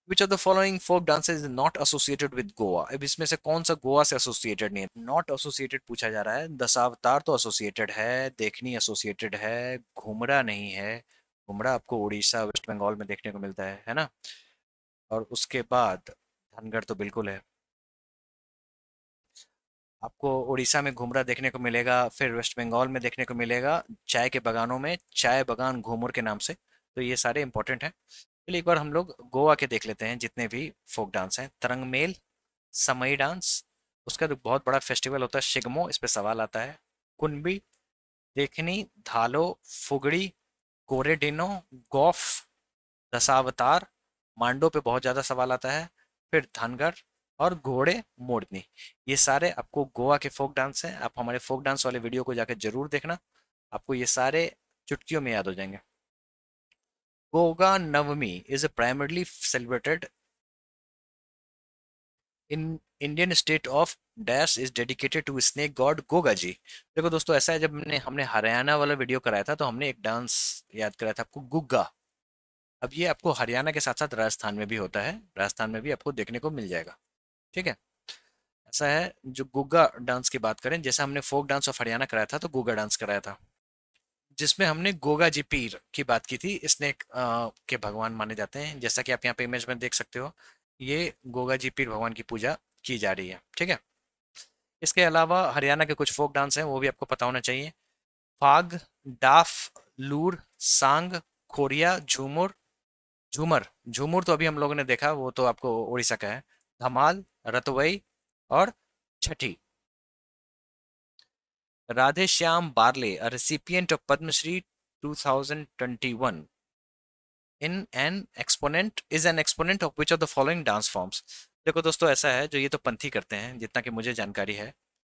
Which of the following folk dances is not associated with Goa? अब इसमें से कौन सा गोवा से एसोसिएटेड नहीं है? नॉट एसोसिएटेड पूछा जा रहा है, दशावतार तो एसोसिएटेड है, देखनी एसोसिएटेड है, घुमरा नहीं है, घुमरा आपको उड़ीसा वेस्ट बंगाल में देखने को मिलता है ना। और उसके बाद धनगढ़ तो बिल्कुल है, आपको उड़ीसा में घुमरा देखने को मिलेगा, फिर वेस्ट बंगाल में देखने को मिलेगा चाय के बगानों में, चाय बगान घूमर के नाम से। तो ये सारे इंपॉर्टेंट हैं। चलिए एक बार हम लोग गोवा के देख लेते हैं जितने भी फोक डांस हैं। तरंग मेल, समई डांस, उसका तो बहुत बड़ा फेस्टिवल होता है शिगमो, इस पे सवाल आता है। कुनबी, देखनी, धालो, फुगड़ी, कोरेडिनो, गौफ, दशावतार, मांडो पे बहुत ज्यादा सवाल आता है। फिर धनगर और घोड़े मोड़नी। ये सारे आपको गोवा के फोक डांस हैं, आप हमारे फोक डांस वाले वीडियो को जाकर जरूर देखना, आपको ये सारे चुटकियों में याद हो जाएंगे। Goga Navami is primarily celebrated in Indian state of dash is dedicated to snake god Goga ji. देखो दोस्तों, ऐसा है, जब हमने हरियाणा वाला वीडियो कराया था तो हमने एक डांस याद कराया था आपको, गुग्गा। अब ये आपको हरियाणा के साथ साथ राजस्थान में भी होता है, राजस्थान में भी आपको देखने को मिल जाएगा। ठीक है, ऐसा है। जो गुग्गा डांस की बात करें, जैसे हमने फोक डांस ऑफ हरियाणा कराया था तो गुग्गा डांस कराया था, जिसमें हमने गोगा जी पीर की बात की थी। स्नेक के भगवान माने जाते हैं, जैसा कि आप यहाँ पे इमेज में देख सकते हो, ये गोगा जी पीर भगवान की पूजा की जा रही है। ठीक है, इसके अलावा हरियाणा के कुछ फोक डांस हैं, वो भी आपको पता होना चाहिए। फाग, डाफ, लूर, सांग, खोरिया, झूमर। झूमर झूमर तो अभी हम लोगों ने देखा, वो तो आपको उड़ीसा का है। धमाल, रतवई और छठी। Radhe Shyam barley, a recipient of Padma Shri 2021, in an exponent is an exponent of which of the following dance forms? देखो दोस्तों, ऐसा है, जो ये तो पंथी करते हैं जितना कि मुझे जानकारी है।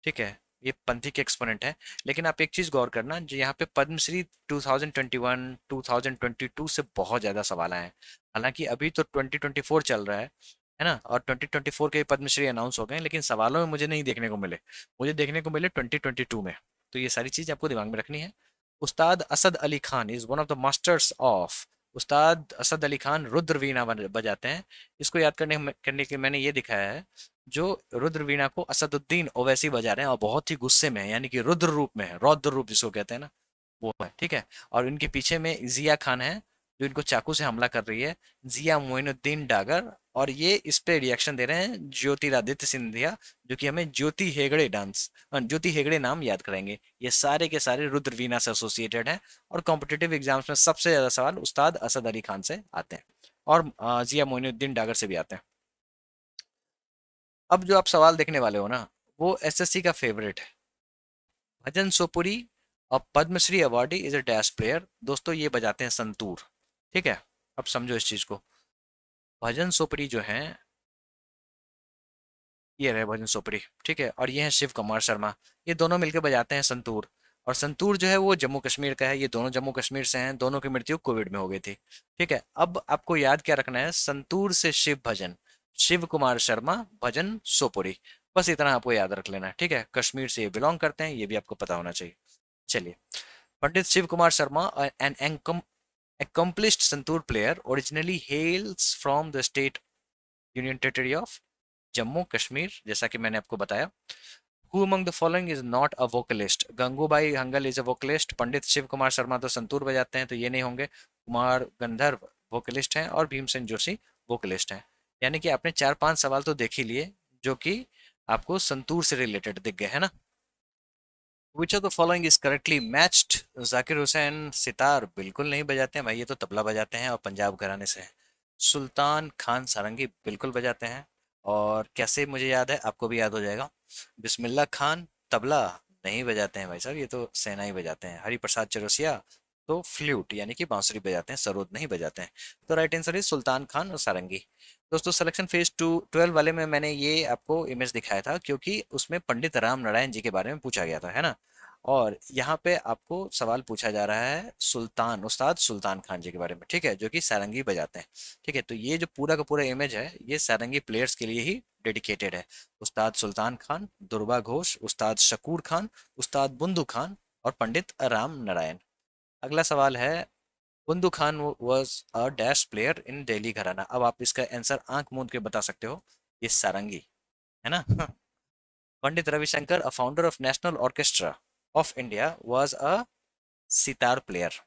ठीक है, ये पंथी के एक्सपोनेंट है। लेकिन आप एक चीज गौर करना, जो यहाँ पे पद्मश्री 2021 2022 से बहुत ज्यादा सवाल आए हैं। हालांकि अभी तो 2024 चल रहा है ना, और 2024 के पद्मश्री अनाउंस हो गए हैं, लेकिन सवालों में मुझे नहीं देखने को मिले, मुझे देखने को मिले 2022 में। तो ये सारी चीज आपको दिमाग में रखनी है। उस्ताद Asad Ali Khan is one of the masters of. उस्ताद असद अली खान रुद्र वीणा बजाते हैं। इसको याद करने के मैंने ये दिखाया है, जो रुद्र वीणा को असदुद्दीन ओवैसी बजा रहे हैं और बहुत ही गुस्से में है, यानी कि रुद्र रूप में है, रौद्र रूप जिसको कहते हैं ना, वो है। ठीक है, और इनके पीछे में जिया खान है, जो इनको चाकू से हमला कर रही है, जिया मोइनुद्दीन डागर। और ये इस पे रिएक्शन दे रहे हैं ज्योतिरादित्य सिंधिया, जो कि हमें ज्योति हेगड़े ज्योति हेगड़े नाम याद कराएंगे। ये सारे के सारे रुद्र वीणा से एसोसिएटेड हैं, और कॉम्पिटिटिव एग्जाम्स में सबसे ज्यादा सवाल उस्ताद असद अली खान से आते हैं, और जिया मोइनुद्दीन डागर से भी आते हैं। अब जो आप सवाल देखने वाले हो ना, वो एसएससी का फेवरेट है। भजन सोपुरी और Padma Shri awardee is a dash player. दोस्तों, ये बजाते हैं संतूर। ठीक है, अब समझो इस चीज को। भजन सोपरी जो है, ये रहे भजन सोपरी। ठीक है, और ये हैं शिव कुमार शर्मा। ये दोनों मिलकर बजाते हैं संतूर। और संतूर जो है वो जम्मू कश्मीर का है, ये दोनों जम्मू कश्मीर से हैं, दोनों की मृत्यु कोविड में हो गई थी। ठीक है, अब आपको याद क्या रखना है, संतूर से शिव भजन, शिव कुमार शर्मा, भजन सोपुरी। बस इतना आपको याद रख लेना है। ठीक है, कश्मीर से ये बिलोंग करते हैं, ये भी आपको पता होना चाहिए। चलिए, Pandit Shiv Kumar Sharma, an accomplished santoor player, originally hails from the state union territory of Jammu Kashmir, जैसा कि मैंने आपको बताया। Who among the following is not a vocalist? Gangubai Hangal is a vocalist। पंडित शिव कुमार शर्मा तो संतूर बजाते हैं, तो ये नहीं होंगे। कुमार गंधर्व वोकलिस्ट हैं, और भीमसेन जोशी वोकलिस्ट हैं। यानी कि आपने 4-5 सवाल तो देख ही लिए, जो कि आपको संतूर से रिलेटेड दिख गए, है ना। Which of the following is correctly matched? Zakir Hussain sitar बिल्कुल नहीं बजाते हैं भाई, ये तो तबला बजाते हैं और पंजाब घराने से हैं। सुल्तान खान सारंगी बिल्कुल बजाते हैं, और कैसे मुझे याद है, आपको भी याद हो जाएगा। बिस्मिल्लाह खान तबला नहीं बजाते हैं भाई साहब, ये तो सेना ही बजाते हैं। हरिप्रसाद चौरसिया तो फ्लूट यानी कि बांसुरी बजाते हैं, सरोद नहीं बजाते हैं। तो right answer is Sultan Khan और सारंगी। दोस्तों, सिलेक्शन फेज 12 वाले में मैंने ये आपको इमेज दिखाया था, क्योंकि उसमें पंडित राम नारायण जी के बारे में पूछा गया था, है ना। और यहाँ पे आपको सवाल पूछा जा रहा है सुल्तान, उस्ताद सुल्तान खान जी के बारे में। ठीक है, जो कि सारंगी बजाते हैं। ठीक है, तो ये जो पूरा का पूरा इमेज है, ये सारंगी प्लेयर्स के लिए ही डेडिकेटेड है। उस्ताद सुल्तान खान, दुर्बा घोष, उस्ताद शकूर खान, उस्ताद बुंदू खान, और पंडित राम नारायण। अगला सवाल है, Bundu Khan was a dash player in Delhi घराना। अब आप इसका आंसर आंख मूंद के बता सकते हो, ये सारंगी है ना। Pandit Ravishankar, a founder of national orchestra of India, was a sitar player.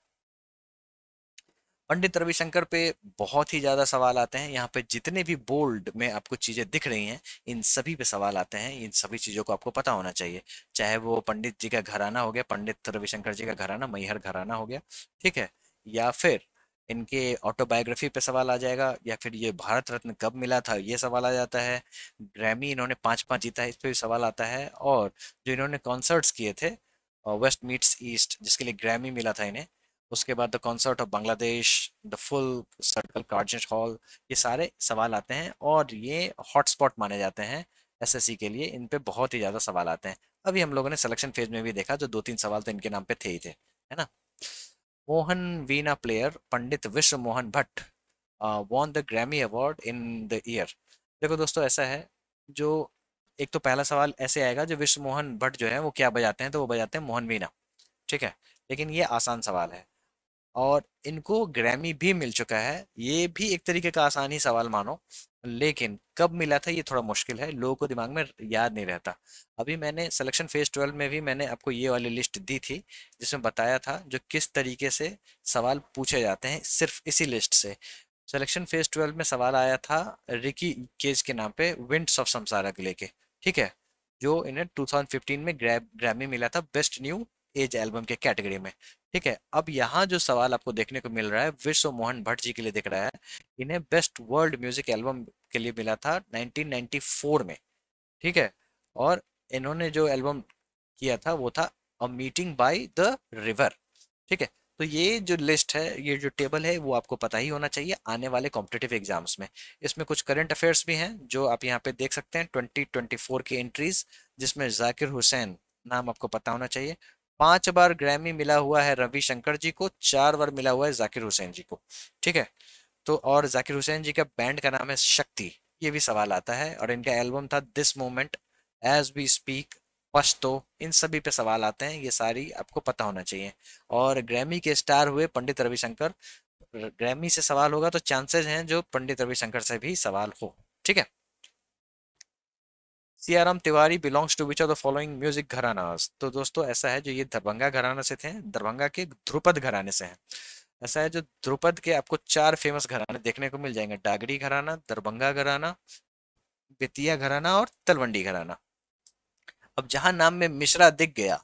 Pandit Ravishankar पे बहुत ही ज्यादा सवाल आते हैं। यहाँ पे जितने भी बोल्ड में आपको चीजें दिख रही हैं, इन सभी पे सवाल आते हैं। इन सभी चीजों को आपको पता होना चाहिए, चाहे वो पंडित जी का घराना हो गया, पंडित रविशंकर जी का घराना मैहर घराना हो गया, ठीक है, या फिर इनके ऑटोबायोग्राफी पे सवाल आ जाएगा, या फिर ये भारत रत्न कब मिला था ये सवाल आ जाता है। ग्रैमी इन्होंने 5 जीता है, इस पे भी सवाल आता है। और जो इन्होंने कॉन्सर्ट्स किए थे, वेस्ट मीट्स ईस्ट, जिसके लिए ग्रैमी मिला था इन्हें, उसके बाद the concert of Bangladesh, the full circle Carnegie hall, ये सारे सवाल आते हैं और ये हॉटस्पॉट माने जाते हैं एसएससी के लिए। इन पे बहुत ही ज़्यादा सवाल आते हैं। अभी हम लोगों ने सिलेक्शन फेज में भी देखा, जो 2-3 सवाल तो इनके नाम पे थे ही थे, है ना। मोहन वीणा प्लेयर पंडित विश्व Mohan Bhatt won the Grammy award in the year. देखो दोस्तों, ऐसा है, जो एक तो पहला सवाल ऐसे आएगा, जो विश्व मोहन भट्ट जो है वो क्या बजाते हैं, तो वो बजाते हैं मोहन वीणा, ठीक है। लेकिन ये आसान सवाल है और इनको ग्रैमी भी मिल चुका है, ये भी एक तरीके का आसान ही सवाल मानो। लेकिन कब मिला था ये थोड़ा मुश्किल है, लोगों को दिमाग में याद नहीं रहता। अभी मैंने सिलेक्शन फेज 12 में भी मैंने आपको ये वाली लिस्ट दी थी, जिसमें बताया था जो किस तरीके से सवाल पूछे जाते हैं सिर्फ इसी लिस्ट से। सिलेक्शन फेज 12 में सवाल आया था रिकी केज के नाम पे विंड्स ऑफ संसारा के लेके, ठीक है, जो इन्हें 2015 में ग्रैमी मिला था बेस्ट न्यू एज एल्बम के कैटेगरी में, ठीक है। अब यहाँ जो सवाल आपको देखने को मिल रहा है विश्व मोहन भट्ट जी के लिए दिख रहा है, इन्हें बेस्ट वर्ल्ड म्यूजिक एल्बम के लिए मिला था 1994 में, ठीक है। और इन्होंने जो एल्बम किया था वो था a meeting by the river, ठीक है। तो ये जो लिस्ट है, ये जो टेबल है, वो आपको पता ही होना चाहिए आने वाले कॉम्पिटिटिव एग्जाम्स में। इसमें कुछ करंट अफेयर्स भी हैं जो आप यहाँ पे देख सकते हैं, 2024 की एंट्रीज, जिसमें जाकिर हुसैन नाम आपको पता होना चाहिए। 5 बार ग्रैमी मिला हुआ है रविशंकर जी को, 4 बार मिला हुआ है जाकिर हुसैन जी को, ठीक है। तो और जाकिर हुसैन जी का बैंड का नाम है शक्ति, ये भी सवाल आता है। और इनका एल्बम था this moment, as we speak, Pashto, इन सभी पे सवाल आते हैं, ये सारी आपको पता होना चाहिए। और ग्रैमी के स्टार हुए पंडित रविशंकर, ग्रैमी से सवाल होगा तो चांसेस हैं जो पंडित रविशंकर से भी सवाल हो, ठीक है। Siyaram Tiwari belongs to which of the following music gharanas. तो दोस्तों ऐसा है, जो ये दरभंगा घराना से थे, दरभंगा के ध्रुपद घराने से हैं। ऐसा है, जो ध्रुपद के आपको 4 फेमस घराने देखने को मिल जाएंगे, डागरी घराना, दरभंगा घराना, बेतिया घराना और तलवंडी घराना। अब जहां नाम में मिश्रा दिख गया,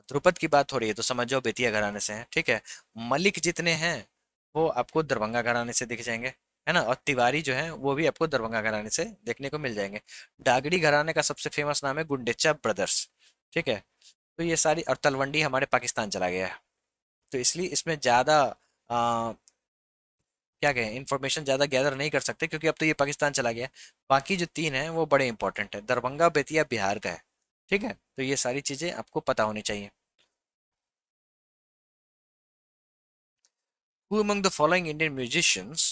ध्रुपद की बात हो रही है, तो समझ जाओ बेतिया घराने से हैं, ठीक है। मलिक जितने हैं वो आपको दरभंगा घराने से दिख जाएंगे, है ना। और तिवारी जो है वो भी आपको दरभंगा घराने से देखने को मिल जाएंगे। डागरी घराने का सबसे फेमस नाम है गुंडेचा ब्रदर्स, ठीक है। तो ये सारी, और तलवंडी हमारे पाकिस्तान चला गया है, तो इसलिए इसमें ज़्यादा क्या कहें, इंफॉर्मेशन ज़्यादा गैदर नहीं कर सकते, क्योंकि अब तो ये पाकिस्तान चला गया। बाकी जो 3 हैं वो बड़े इंपॉर्टेंट है। दरभंगा बेतिया बिहार का है, ठीक है। तो ये सारी चीज़ें आपको पता होनी चाहिए। Who among the following Indian musicians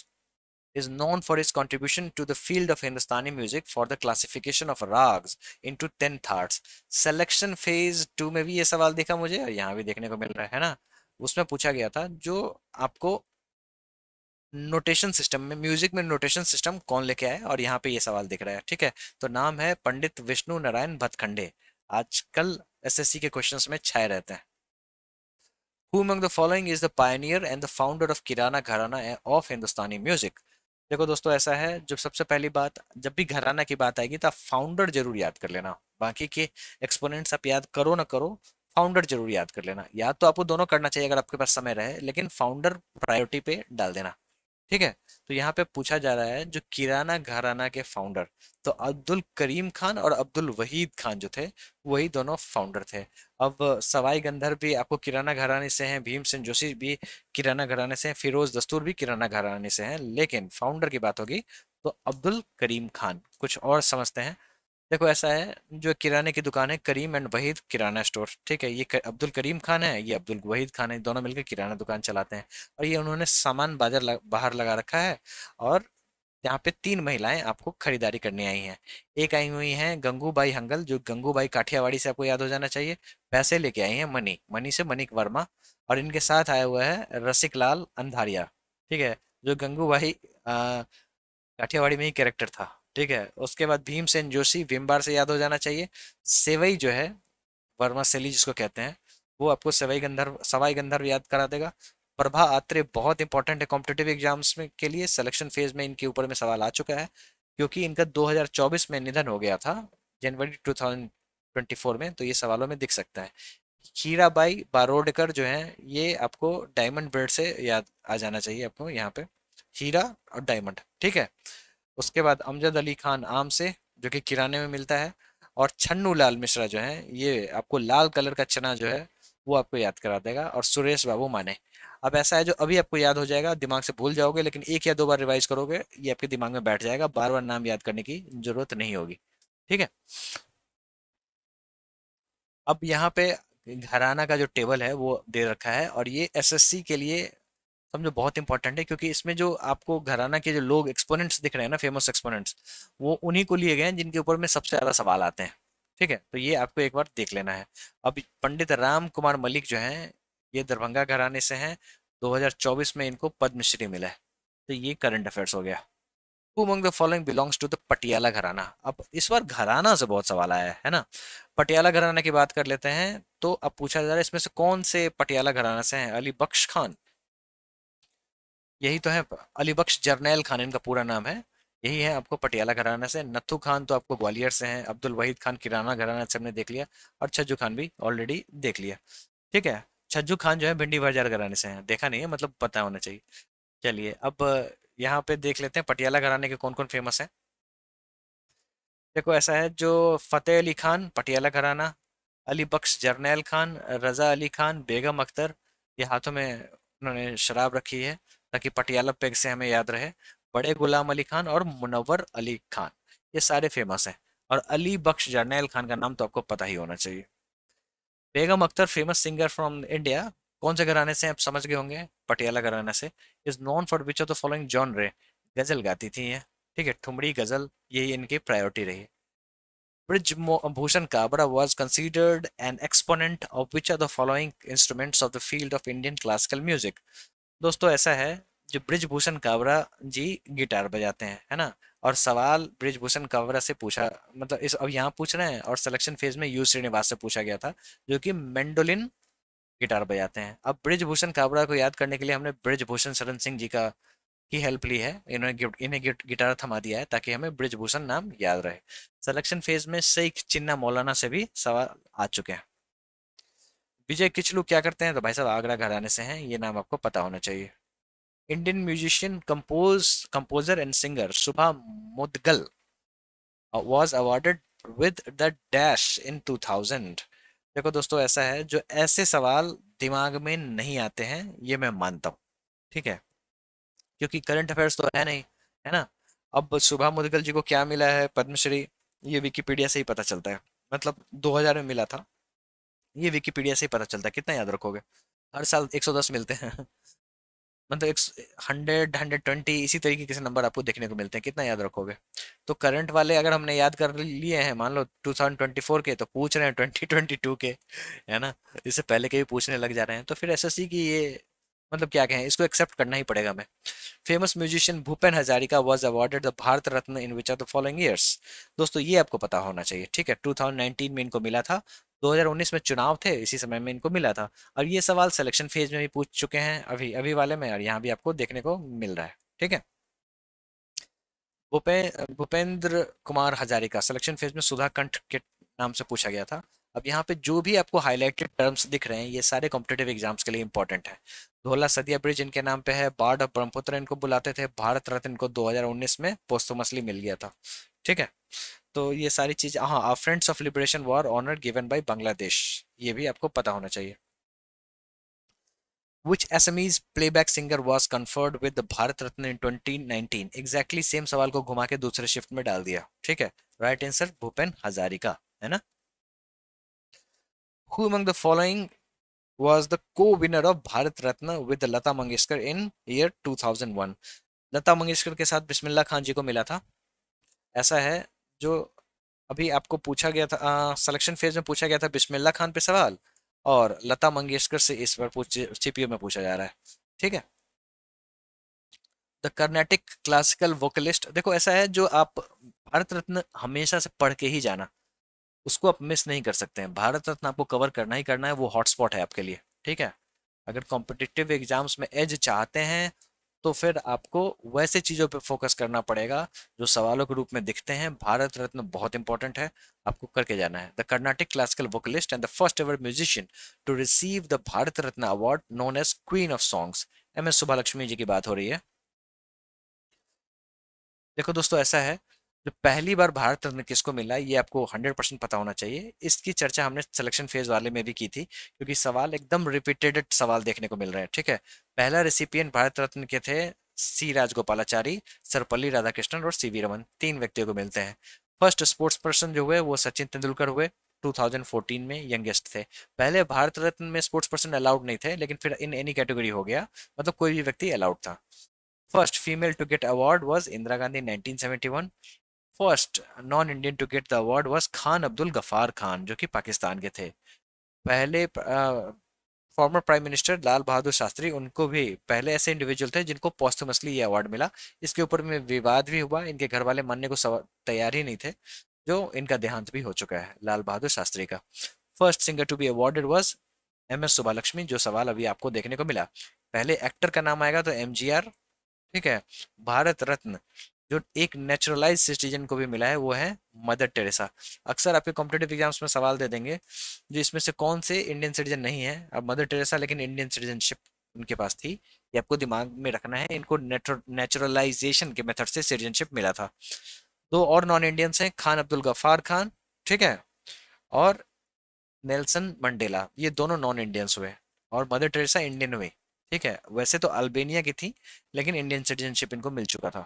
is known for his contribution to the field of Hindustani music for the classification of rags into 10 parts? Selection phase 2 में भी ये सवाल देखा मुझे, और यहाँ भी देखने को मिल रहा है ना। उसमें पूछा गया था जो आपको नोटेशन सिस्टम में, म्यूजिक में नोटेशन सिस्टम कौन लेके आए, और यहाँ पे ये सवाल दिख रहा है, ठीक है। तो नाम है पंडित विष्णु नारायण भतखंडे, आजकल एसएससी के क्वेश्चंस में छाए रहते हैं। Who among the following is the pioneer and the founder of किराना घराना of हिंदुस्तानी म्यूजिक? देखो दोस्तों, ऐसा है, जब सबसे पहली बात, जब भी घराना की बात आएगी तो आप फाउंडर जरूर याद कर लेना। बाकी के एक्सपोनेंट्स आप याद करो ना करो, फाउंडर जरूर याद कर लेना। याद तो आपको दोनों करना चाहिए अगर आपके पास समय रहे, लेकिन फाउंडर प्रायोरिटी पे डाल देना, ठीक है। तो यहाँ पे पूछा जा रहा है जो किराना घराना के फाउंडर, तो अब्दुल करीम खान और अब्दुल वहीद खान जो थे, वही दोनों फाउंडर थे। अब सवाई गंधर भी आपको किराना घराने से हैं, भीमसेन जोशी भी किराना घराने से हैं, फिरोज दस्तूर भी किराना घराने से हैं, लेकिन फाउंडर की बात होगी तो अब्दुल करीम खान। कुछ और समझते हैं। देखो ऐसा है, जो किराने की दुकान है करीम एंड वहीद किराना स्टोर, ठीक है, ये अब्दुल करीम खान है, ये अब्दुल वहीद खान है, दोनों मिलकर किराना दुकान चलाते हैं। और ये उन्होंने सामान बाहर लगा रखा है। और यहाँ पे 3 महिलाएं आपको खरीदारी करने आई हैं। एक आई हुई हैं गंगूबाई हंगल, जो गंगूबाई काठियावाड़ी से आपको याद हो जाना चाहिए। पैसे लेके आई हैं मनी, मनी से मनिक वर्मा। और इनके साथ आया हुआ है रसिक लाल अंधारिया, ठीक है, जो गंगूबाई काठियावाड़ी में ही कैरेक्टर था, ठीक है। उसके बाद भीमसेन जोशी, भीमबार से याद हो जाना चाहिए। सेवई जो है, वर्मा सेली जिसको कहते हैं, वो आपको सवाई गंधर्व याद करा देगा। प्रभा आत्रे बहुत इंपॉर्टेंट है कॉम्पिटेटिव एग्जाम्स में के लिए, सिलेक्शन फेज में इनके ऊपर में सवाल आ चुका है, क्योंकि इनका 2024 में निधन हो गया था, जनवरी 2024 में, तो ये सवालों में दिख सकता है। हीराबाई बारोडकर जो है, ये आपको डायमंड ब्रेड से याद आ जाना चाहिए आपको यहाँ पे, हीरा और डायमंड, ठीक है। उसके बाद अमजद अली खान आम से, जो कि किराने में मिलता है। और छन्नू लाल मिश्रा जो है, ये आपको लाल कलर का चना जो है वो आपको याद करा देगा। और सुरेश बाबू माने। अब ऐसा है, जो अभी आपको याद हो जाएगा, दिमाग से भूल जाओगे, लेकिन एक या दो बार रिवाइज करोगे ये आपके दिमाग में बैठ जाएगा, बार बार नाम याद करने की जरूरत नहीं होगी, ठीक है। अब यहाँ पे घराना का जो टेबल है वो दे रखा है, और ये एसएससी के लिए समझो बहुत इंपॉर्टेंट है, क्योंकि इसमें जो आपको घराना के जो लोग एक्सपोनेंट्स दिख रहे हैं ना, फेमस एक्सपोनेंट्स, वो उन्हीं को लिए गए हैं जिनके ऊपर में सबसे ज्यादा सवाल आते हैं, ठीक है। तो ये आपको एक बार देख लेना है। अब पंडित राम कुमार मलिक जो हैं, ये दरभंगा घराने से हैं। 2024 में इनको पद्मश्री मिला है। तो ये करंट अफेयर्स हो गया। Who among the following belongs to the Patiala घराना? अब इस बार घराना से बहुत सवाल आया है ना। पटियाला घराना की बात कर लेते हैं। तो अब पूछा जा रहा है इसमें से कौन से पटियाला घराना से हैं? अली बख्श खान, यही तो है। अली बख्श जरनैल खान इनका पूरा नाम है। यही है आपको पटियाला घराना से। नत्थू खान तो आपको ग्वालियर से हैं। अब्दुल वहीद खान किराना घराना से हमने देख लिया। और छज्जू खान भी ऑलरेडी देख लिया, ठीक है। छज्जू खान जो है भिंडी बाजार घराने से हैं, देखा नहीं है मतलब पता होना चाहिए। चलिए अब यहाँ पे देख लेते हैं पटियाला घराने के कौन कौन फेमस है। देखो ऐसा है, जो फतेह अली खान पटियाला घराना, अली बख्श जरनैल खान, रजा अली खान, बेगम अख्तर, ये हाथों में उन्होंने शराब रखी है ताकि पटियाला पेग से हमें याद रहे। बड़े गुलाम अली खान और मुनव्वर अली खान, ये सारे फेमस हैं। और अली बख्श जरनैल खान का नाम तो आपको पता ही होना चाहिए। Begum Akhtar famous singer from India, कौन से घराने से आप समझ गए होंगे? पटियाला घराना से। Is known for which of the following genre? गजल गाती थी ये, ठीक है, ठुमरी गजल, यही इनकी प्रायोरिटी रही। Bhushan Kabra was considered an exponent of which of the following instruments of the field of Indian classical music? दोस्तों ऐसा है, जो ब्रिजभूषण काबरा जी गिटार बजाते हैं, है ना। और सवाल ब्रिजभूषण काबरा से पूछा, मतलब इस अब यहाँ पूछ रहे हैं, और सिलेक्शन फेज में यू श्रीनिवास से पूछा गया था, जो कि मेंडोलिन गिटार बजाते हैं। अब ब्रिजभूषण काबरा को याद करने के लिए हमने ब्रिजभूषण शरण सिंह जी का की हेल्प ली है। इन्हें गिटार थमा दिया है ताकि हमें ब्रिजभूषण नाम याद रहे। सिलेक्शन फेज में शेख चिन्ना मौलाना से भी सवाल आ चुके हैं। विजय किचलू क्या करते हैं? तो भाई साहब आगरा घराने से हैं, ये नाम आपको पता होना चाहिए। Indian musician composer and singer Subhash Mudgal was awarded with the dash in 2000। देखो दोस्तों ऐसा है, जो ऐसे सवाल दिमाग में नहीं आते हैं ये मैं मानता हूँ, ठीक है, क्योंकि करंट अफेयर्स तो है नहीं, है ना। अब सुभा मुदगल जी को क्या मिला है पद्मश्री, ये विकिपीडिया से ही पता चलता है। मतलब 2000 में मिला था, ये विकिपीडिया से ही पता चलता है। कितना याद रखोगे? हर साल 110 मिलते हैं। मतलब एक 100 120 इसी तरीके के नंबर आपको देखने को मिलते हैं। कितना याद रखोगे? तो करंट वाले अगर हमने याद कर लिए हैं, मान लो 2024 के, तो पूछ रहे हैं 2022 के, है ना। इससे पहले के भी पूछने लग जा रहे हैं, तो फिर एसएससी की ये मतलब क्या कहें, इसको एक्सेप्ट करना ही पड़ेगा हमें। Famous musician Bhupen Hazarika was awarded the Bharat Ratna in which of the following years? दोस्तों ये आपको पता होना चाहिए, ठीक है। 2019 में इनको मिला था। 2019 में चुनाव थे, इसी समय में इनको मिला था। और ये सवाल सिलेक्शन फेज में भी पूछ चुके हैं अभी अभी वाले में, और यहाँ भी आपको देखने को मिल रहा है, ठीक है। भूपेंद्र कुमार हजारिका सिलेक्शन फेज में सुधा कंठ के नाम से पूछा गया था। अब यहाँ पे जो भी आपको हाईलाइटेड टर्म्स दिख रहे हैं, ये सारे कॉम्पिटेटिव एग्जाम्स के लिए इंपॉर्टेंट है। धौला सदिया ब्रिज इनके नाम पे है। बार्ड ऑफ ब्रह्मपुत्र इनको बुलाते थे। भारत रत्न इनको 2019 में पोस्टुमसली मिल गया था, ठीक है। तो ये सारी चीज, हाँ, friends of liberation war honour given by Bangladesh, ये भी आपको पता होना चाहिए। Which Assamese playback singer was conferred with the Bharat Ratna in 2019? Exactly same सवाल को घुमा के दूसरे शिफ्ट में डाल दिया, ठीक है। राइट आंसर भूपेन हजारिका, है ना। Who among the following was the co-winner of Bharat Ratna with Lata Mangeshkar in year 2001? Lata Mangeshkar के साथ बिस्मिल्लाह खान जी को मिला था। ऐसा है, जो अभी आपको पूछा गया था सिलेक्शन फेज में, पूछा गया था बिस्मिल्लाह खान पे सवाल, और लता मंगेशकर से इस बार सीपीयू में पूछा जा रहा है, ठीक है। द कर्नाटिक क्लासिकल वोकलिस्ट, देखो ऐसा है, जो आप भारत रत्न हमेशा से पढ़ के ही जाना, उसको आप मिस नहीं कर सकते हैं। भारत रत्न आपको कवर करना ही करना है, वो हॉटस्पॉट है आपके लिए, ठीक है। अगर कॉम्पिटिटिव एग्जाम्स में एज चाहते हैं तो फिर आपको वैसे चीजों पे फोकस करना पड़ेगा जो सवालों के रूप में दिखते हैं। भारत रत्न बहुत इंपॉर्टेंट है, आपको करके जाना है। The Carnatic classical vocalist and the first ever musician to receive the Bharat Ratna award known as queen of songs, MS Subbulakshmi ji की बात हो रही है। देखो दोस्तों, ऐसा है, जो पहली बार भारत रत्न किसको मिला ये आपको 100% पता होना चाहिए। इसकी चर्चा हमने सिलेक्शन फेज वाले में भी की थी, क्योंकि सवाल एकदम रिपीटेड सवाल देखने को मिल रहे हैं। ठीक है, पहला रेसिपिएंट भारत रत्न के थे सी राजगोपालाचारी, सर्वपल्ली राधाकृष्णन और CV रमन, 3 व्यक्तियों को मिलते हैं। फर्स्ट स्पोर्ट्स पर्सन जो हुए वो सचिन तेंदुलकर हुए, 2014 में यंगेस्ट थे। पहले भारत रत्न में स्पोर्ट्स पर्सन अलाउड नहीं थे, लेकिन फिर इन एनी कैटेगरी हो गया, मतलब कोई भी व्यक्ति अलाउड था। First female to get award was Indira Gandhi 1971. First non Indian to get the award was Khan Abdul Gaffar Khan, जो कि पाकिस्तान के थे। पहले former prime minister Lal Bahadur Shastri, उनको भी पहले ऐसे इंडिविजुअल थे जिनको पोस्टमसली ये अवार्ड मिला। इसके ऊपर में विवाद भी हुआ, इनके घर वाले मानने को तैयार ही नहीं थे, जो इनका देहांत भी हो चुका है लाल बहादुर शास्त्री का। First singer to be awarded was MS Subbulakshmi, जो सवाल अभी आपको देखने को मिला। पहले एक्टर का नाम आएगा तो MGR। ठीक है, भारत रत्न जो एक नेचुरलाइज सिटीजन को भी मिला है वो है मदर टेरेसा। अक्सर आपके कॉम्पिटेटिव एग्जाम्स में सवाल दे देंगे जो इसमें से कौन से इंडियन सिटीजन नहीं है। अब मदर टेरेसा लेकिन इंडियन सिटीजनशिप उनके पास थी, ये आपको दिमाग में रखना है। इनको नेचुरलाइजेशन के मेथड से सिटीजनशिप मिला था। दो और नॉन इंडियंस हैं, खान अब्दुल गफ्फार खान, ठीक है, और नेल्सन मंडेला, ये दोनों नॉन इंडियंस हुए, और मदर टेरेसा इंडियन हुई। ठीक है, वैसे तो अल्बेनिया की थी, लेकिन इंडियन सिटीजनशिप इनको मिल चुका था।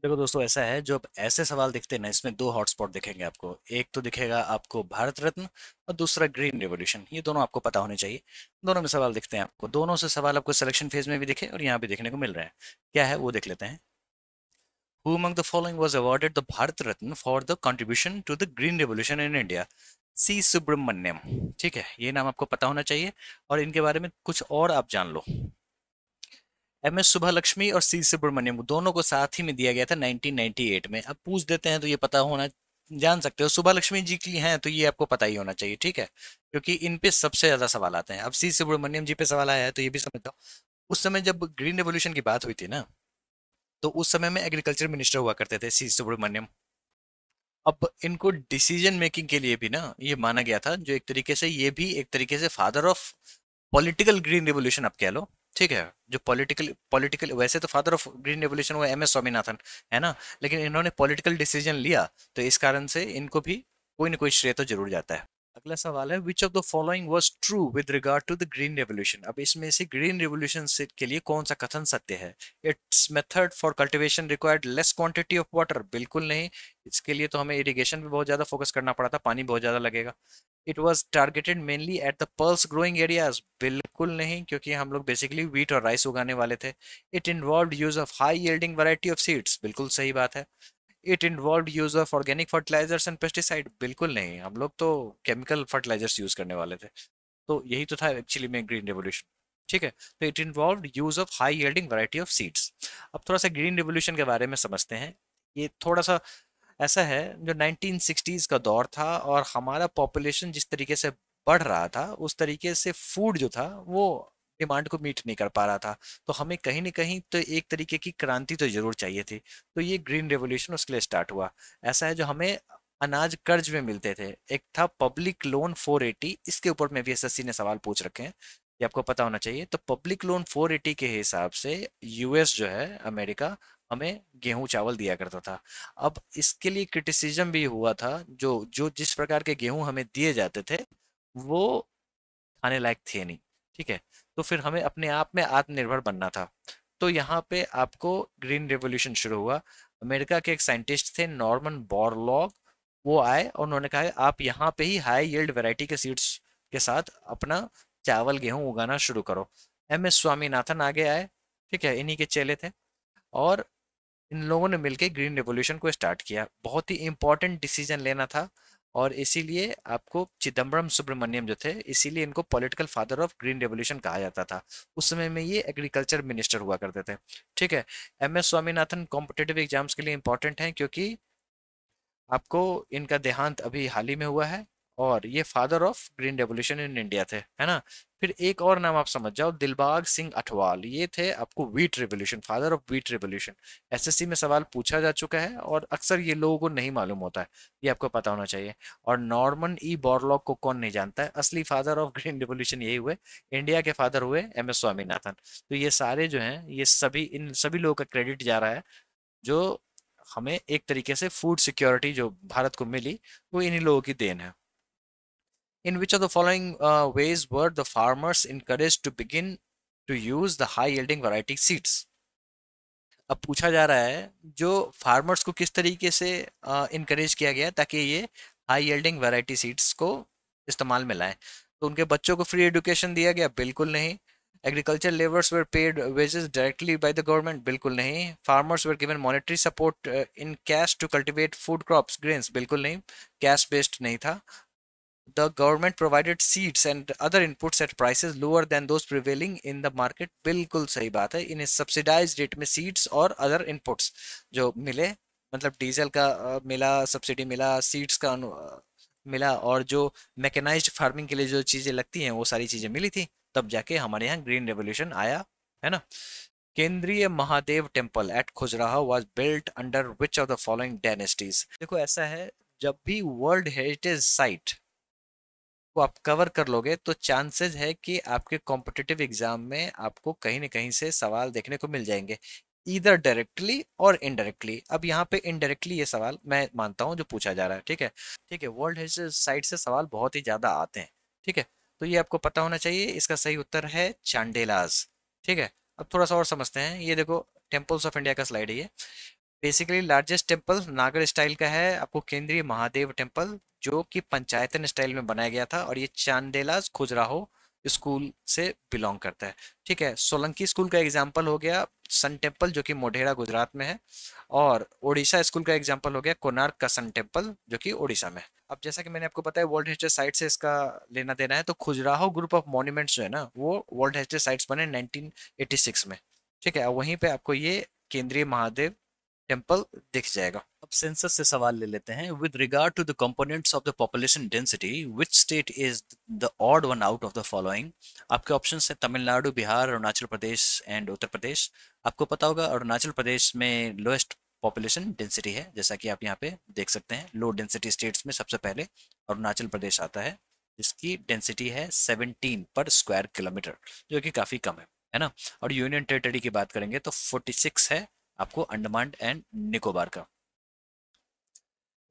देखो दोस्तों, ऐसा है, जो अब ऐसे सवाल दिखते हैं ना, इसमें दो हॉटस्पॉट दिखेंगे आपको। एक तो दिखेगा आपको भारत रत्न, और दूसरा ग्रीन रेवोल्यूशन। ये दोनों आपको पता होने चाहिए। दोनों में सवाल दिखते हैं आपको, दोनों से सवाल आपको सिलेक्शन फेज में भी दिखे और यहाँ भी देखने को मिल रहा है। क्या है वो देख लेते हैं। Who among the following was awarded the Bharat Ratna for the contribution to the Green Revolution in India? सी सुब्रमण्यम। ठीक है, ये नाम आपको पता होना चाहिए, और इनके बारे में कुछ और आप जान लो। MS सुब्बालक्ष्मी और सी सुब्रमण्यम दोनों को साथ ही में दिया गया था 1998 में। अब पूछ देते हैं तो ये पता होना, जान सकते हो। सुब्बालक्ष्मी जी की हैं तो ये आपको पता ही होना चाहिए, ठीक है, क्योंकि इन पे सबसे ज्यादा सवाल आते हैं। अब सी सुब्रमण्यम जी पे सवाल आया है तो ये भी समझ जाओ। उस समय जब ग्रीन रेवोल्यूशन की बात हुई थी ना, तो उस समय में एग्रीकल्चर मिनिस्टर हुआ करते थे सी सुब्रमण्यम। अब इनको डिसीजन मेकिंग के लिए भी ना ये माना गया था, जो एक तरीके से ये भी एक तरीके से father of political green revolution आप कह लो। ठीक है, जो पॉलिटिकल पॉलिटिकल वैसे तो फादर ऑफ ग्रीन रिवोल्यूशन वो MS स्वामीनाथन है ना, लेकिन इन्होंने पॉलिटिकल डिसीजन लिया, तो इस कारण से इनको भी कोई ना कोई श्रेय तो जरूर जाता है। अगला सवाल है, which of the following was true with regard to the green revolution. अब इसमें से ग्रीन रेवोल्यूशन से के लिए कौन सा कथन सत्य है। It's method for cultivation required less quantity of water, बिल्कुल नहीं। इसके लिए तो हमें इरिगेशन पे बहुत ज्यादा फोकस करना पड़ा था, पानी बहुत ज्यादा लगेगा। It was targeted mainly at the pulse growing areas, बिल्कुल नहीं, क्योंकि हम लोग बेसिकली व्हीट और राइस उगाने वाले थे। It involve use of high yielding variety of seeds, बिल्कुल सही बात है। It involve use of organic fertilisers and pesticide, बिल्कुल नहीं, हम लोग तो केमिकल फर्टिलाइजर्स यूज करने वाले थे। तो यही तो था एक्चुअली में ग्रीन रेवोल्यूशन। ठीक है, तो it involve use of high yielding variety of seeds. अब थोड़ा सा ग्रीन रेवोल्यूशन के बारे में समझते हैं। ये थोड़ा सा ऐसा है, जो 1960s का दौर था और हमारा पॉपुलेशन जिस तरीके से बढ़ रहा था, उस तरीके से फूड जो था वो डिमांड को मीट नहीं कर पा रहा था। तो हमें कहीं ना कहीं तो एक तरीके की क्रांति तो जरूर चाहिए थी, तो ये ग्रीन रेवोल्यूशन उसके लिए स्टार्ट हुआ। ऐसा है, जो हमें अनाज कर्ज में मिलते थे, एक था पब्लिक लोन 480, इसके ऊपर में भी SSC ने सवाल पूछ रखे हैं, ये आपको पता होना चाहिए। तो पब्लिक लोन 480 के हिसाब से US जो है अमेरिका, हमें गेहूं चावल दिया करता था। अब इसके लिए क्रिटिसिज्म भी हुआ था, जो जो जिस प्रकार के गेहूं हमें दिए जाते थे वो खाने लायक थे नहीं। ठीक है, तो फिर हमें अपने आप में आत्मनिर्भर बनना था। तो यहाँ पे आपको ग्रीन रेवोल्यूशन शुरू हुआ। अमेरिका के एक साइंटिस्ट थे नॉर्मन बोरलॉग, वो आए और उन्होंने कहा आप यहाँ पे ही हाई यील्ड वैरायटी के सीड्स के साथ अपना चावल गेहूं उगाना शुरू करो। MS स्वामीनाथन आगे आए, ठीक है, इन्हीं के चेले थे, और इन लोगों ने मिलकर ग्रीन रेवोल्यूशन को स्टार्ट किया। बहुत ही इंपॉर्टेंट डिसीजन लेना था, और इसीलिए आपको चिदम्बरम सुब्रमण्यम जो थे, इसीलिए इनको political father of green revolution कहा जाता था। उस समय में ये एग्रीकल्चर मिनिस्टर हुआ करते थे। ठीक है, MS स्वामीनाथन कॉम्पिटेटिव एग्जाम्स के लिए इंपॉर्टेंट हैं, क्योंकि आपको इनका देहांत अभी हाल ही में हुआ है, और ये father of green revolution in India थे, है ना। फिर एक और नाम आप समझ जाओ, दिलबाग सिंह अठवाल, ये थे आपको wheat revolution, father of wheat revolution. SSC में सवाल पूछा जा चुका है और अक्सर ये लोगों को नहीं मालूम होता है, ये आपको पता होना चाहिए। और नॉर्मन ई बोरलॉग को कौन नहीं जानता है, असली फादर ऑफ ग्रीन रेवोल्यूशन यही हुए, इंडिया के फादर हुए एम एस स्वामीनाथन। तो ये सारे जो हैं, ये सभी, इन सभी लोगों का क्रेडिट जा रहा है, जो हमें एक तरीके से फूड सिक्योरिटी जो भारत को मिली, वो इन्हीं लोगों की देन है। In which of the following ways were the farmers encouraged to begin to use the high yielding variety seeds? अब पूछा जा रहा है जो फार्मर्स को किस तरीके से इनकरेज किया गया ताकि ये हाई यील्डिंग वैरायटी सीड्स को इस्तेमाल में लाएं। तो उनके बच्चों को फ्री एजुकेशन दिया गया? बिल्कुल नहीं। Agriculture labours were paid wages directly by the government? बिल्कुल नहीं। Farmers were given monetary support in cash to cultivate food crops grains? बिल्कुल नहीं, कैश बेस्ड नहीं था। The government provided seeds and other inputs at prices lower than those prevailing in the market? बिल्कुल सही बात है। इन्हें सब्सिडाइज रेट में सीड्स और अदर इनपुट्स जो मिले, मतलब डीजल का मिला, सब्सिडी मिला, सीड्स का मिला, और जो मैकेनाइज्ड फार्मिंग के लिए जो चीजें लगती हैं वो सारी चीजें मिली थी, तब जाके हमारे यहाँ ग्रीन रेवोल्यूशन आया, है ना। केंद्रीय Mahadev temple at Khajuraho was built under which of the following dynasties? देखो ऐसा है, जब भी वर्ल्ड हेरिटेज साइट को आप कवर कर लोगे तो चांसेस है कि आपके कॉम्पिटिटिव एग्जाम में आपको कहीं ना कहीं से सवाल देखने को मिल जाएंगे, इधर डायरेक्टली और इनडायरेक्टली। अब यहाँ पे इनडायरेक्टली ये सवाल मैं मानता हूँ जो पूछा जा रहा है, ठीक है। ठीक है, वर्ल्ड हेरिटेज साइट से सवाल बहुत ही ज्यादा आते हैं, ठीक है। तो ये आपको पता होना चाहिए, इसका सही उत्तर है चांडेलाज, ठीक है। अब थोड़ा सा और समझते हैं, ये देखो टेम्पल्स ऑफ इंडिया का स्लाइड है ये। बेसिकली लार्जेस्ट टेम्पल नागर स्टाइल का है आपको केंद्रीय महादेव टेम्पल, जो कि पंचायतन स्टाइल में बनाया गया था, और ये चांदेलाज खजुराहो स्कूल से बिलोंग करता है, ठीक है। सोलंकी स्कूल का एग्जाम्पल हो गया सन टेम्पल, जो कि मोढेरा गुजरात में है। और ओडिशा स्कूल का एग्जाम्पल हो गया कोणार्क का सन टेम्पल, जो कि ओडिशा में है। अब जैसा कि मैंने आपको बताया वर्ल्ड हेरिटेज साइट से इसका लेना देना है, तो खजुराहो ग्रुप ऑफ मॉन्यूमेंट्स जो है ना, वो वर्ल्ड हेरिटेज साइट्स बने 1986 में, ठीक है। वहीं पे आपको ये केंद्रीय महादेव टेम्पल दिख जाएगा। अब सेंसस से सवाल ले लेते हैं। With regard to the components of the population density which state is the odd one out of the following? आपके ऑप्शंस हैं तमिलनाडु, बिहार, अरुणाचल प्रदेश एंड उत्तर प्रदेश। आपको पता होगा अरुणाचल प्रदेश में लोएस्ट पॉपुलेशन डेंसिटी है, जैसा कि आप यहाँ पे देख सकते हैं। लो डेंसिटी स्टेट्स में सबसे पहले अरुणाचल प्रदेश आता है, जिसकी डेंसिटी है 17 पर स्क्वायर किलोमीटर, जो कि काफ़ी कम है ना। और यूनियन टेरिटरी की बात करेंगे तो 46 है आपको अंडमान एंड निकोबार का।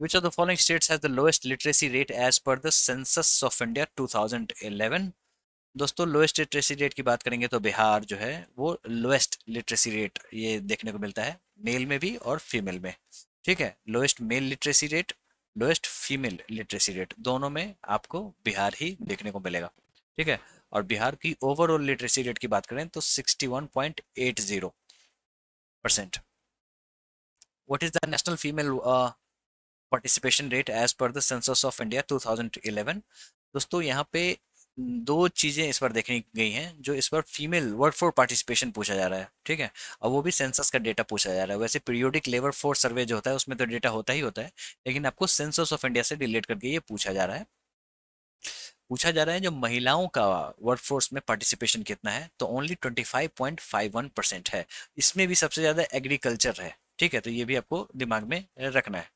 Which of the following states has the lowest literacy rate as per the Census of India 2011? दोस्तों लोएस्ट लिटरेसी रेट की बात करेंगे तो बिहार जो है वो लोएस्ट लिटरेसी रेट ये देखने को मिलता है, मेल में भी और फीमेल में, ठीक है। Lowest mail literacy rate, lowest female literacy rate, दोनों में आपको बिहार ही देखने को मिलेगा, ठीक है। और बिहार की ओवरऑल लिटरेसी रेट की बात करें तो 61.80%। What is the national female participation rate as per the census of India 2011? दोस्तों यहाँ पे दो चीजें इस बार देखनी गई हैं, जो इस बार फीमेल वर्क फोर्स पार्टिसिपेशन पूछा जा रहा है, ठीक है। और वो भी सेंसस का डेटा पूछा जा रहा है। वैसे पीरियोडिक लेबर फोर्स सर्वे जो होता है उसमें तो डेटा होता ही होता है, लेकिन आपको सेंसस ऑफ इंडिया से रिलेट करके ये पूछा जा रहा है। पूछा जा रहा है जो महिलाओं का वर्क फोर्स में पार्टिसिपेशन कितना है, तो ओनली 25.51% है। इसमें भी सबसे ज्यादा एग्रीकल्चर है, ठीक है। तो ये भी आपको दिमाग में रखना है।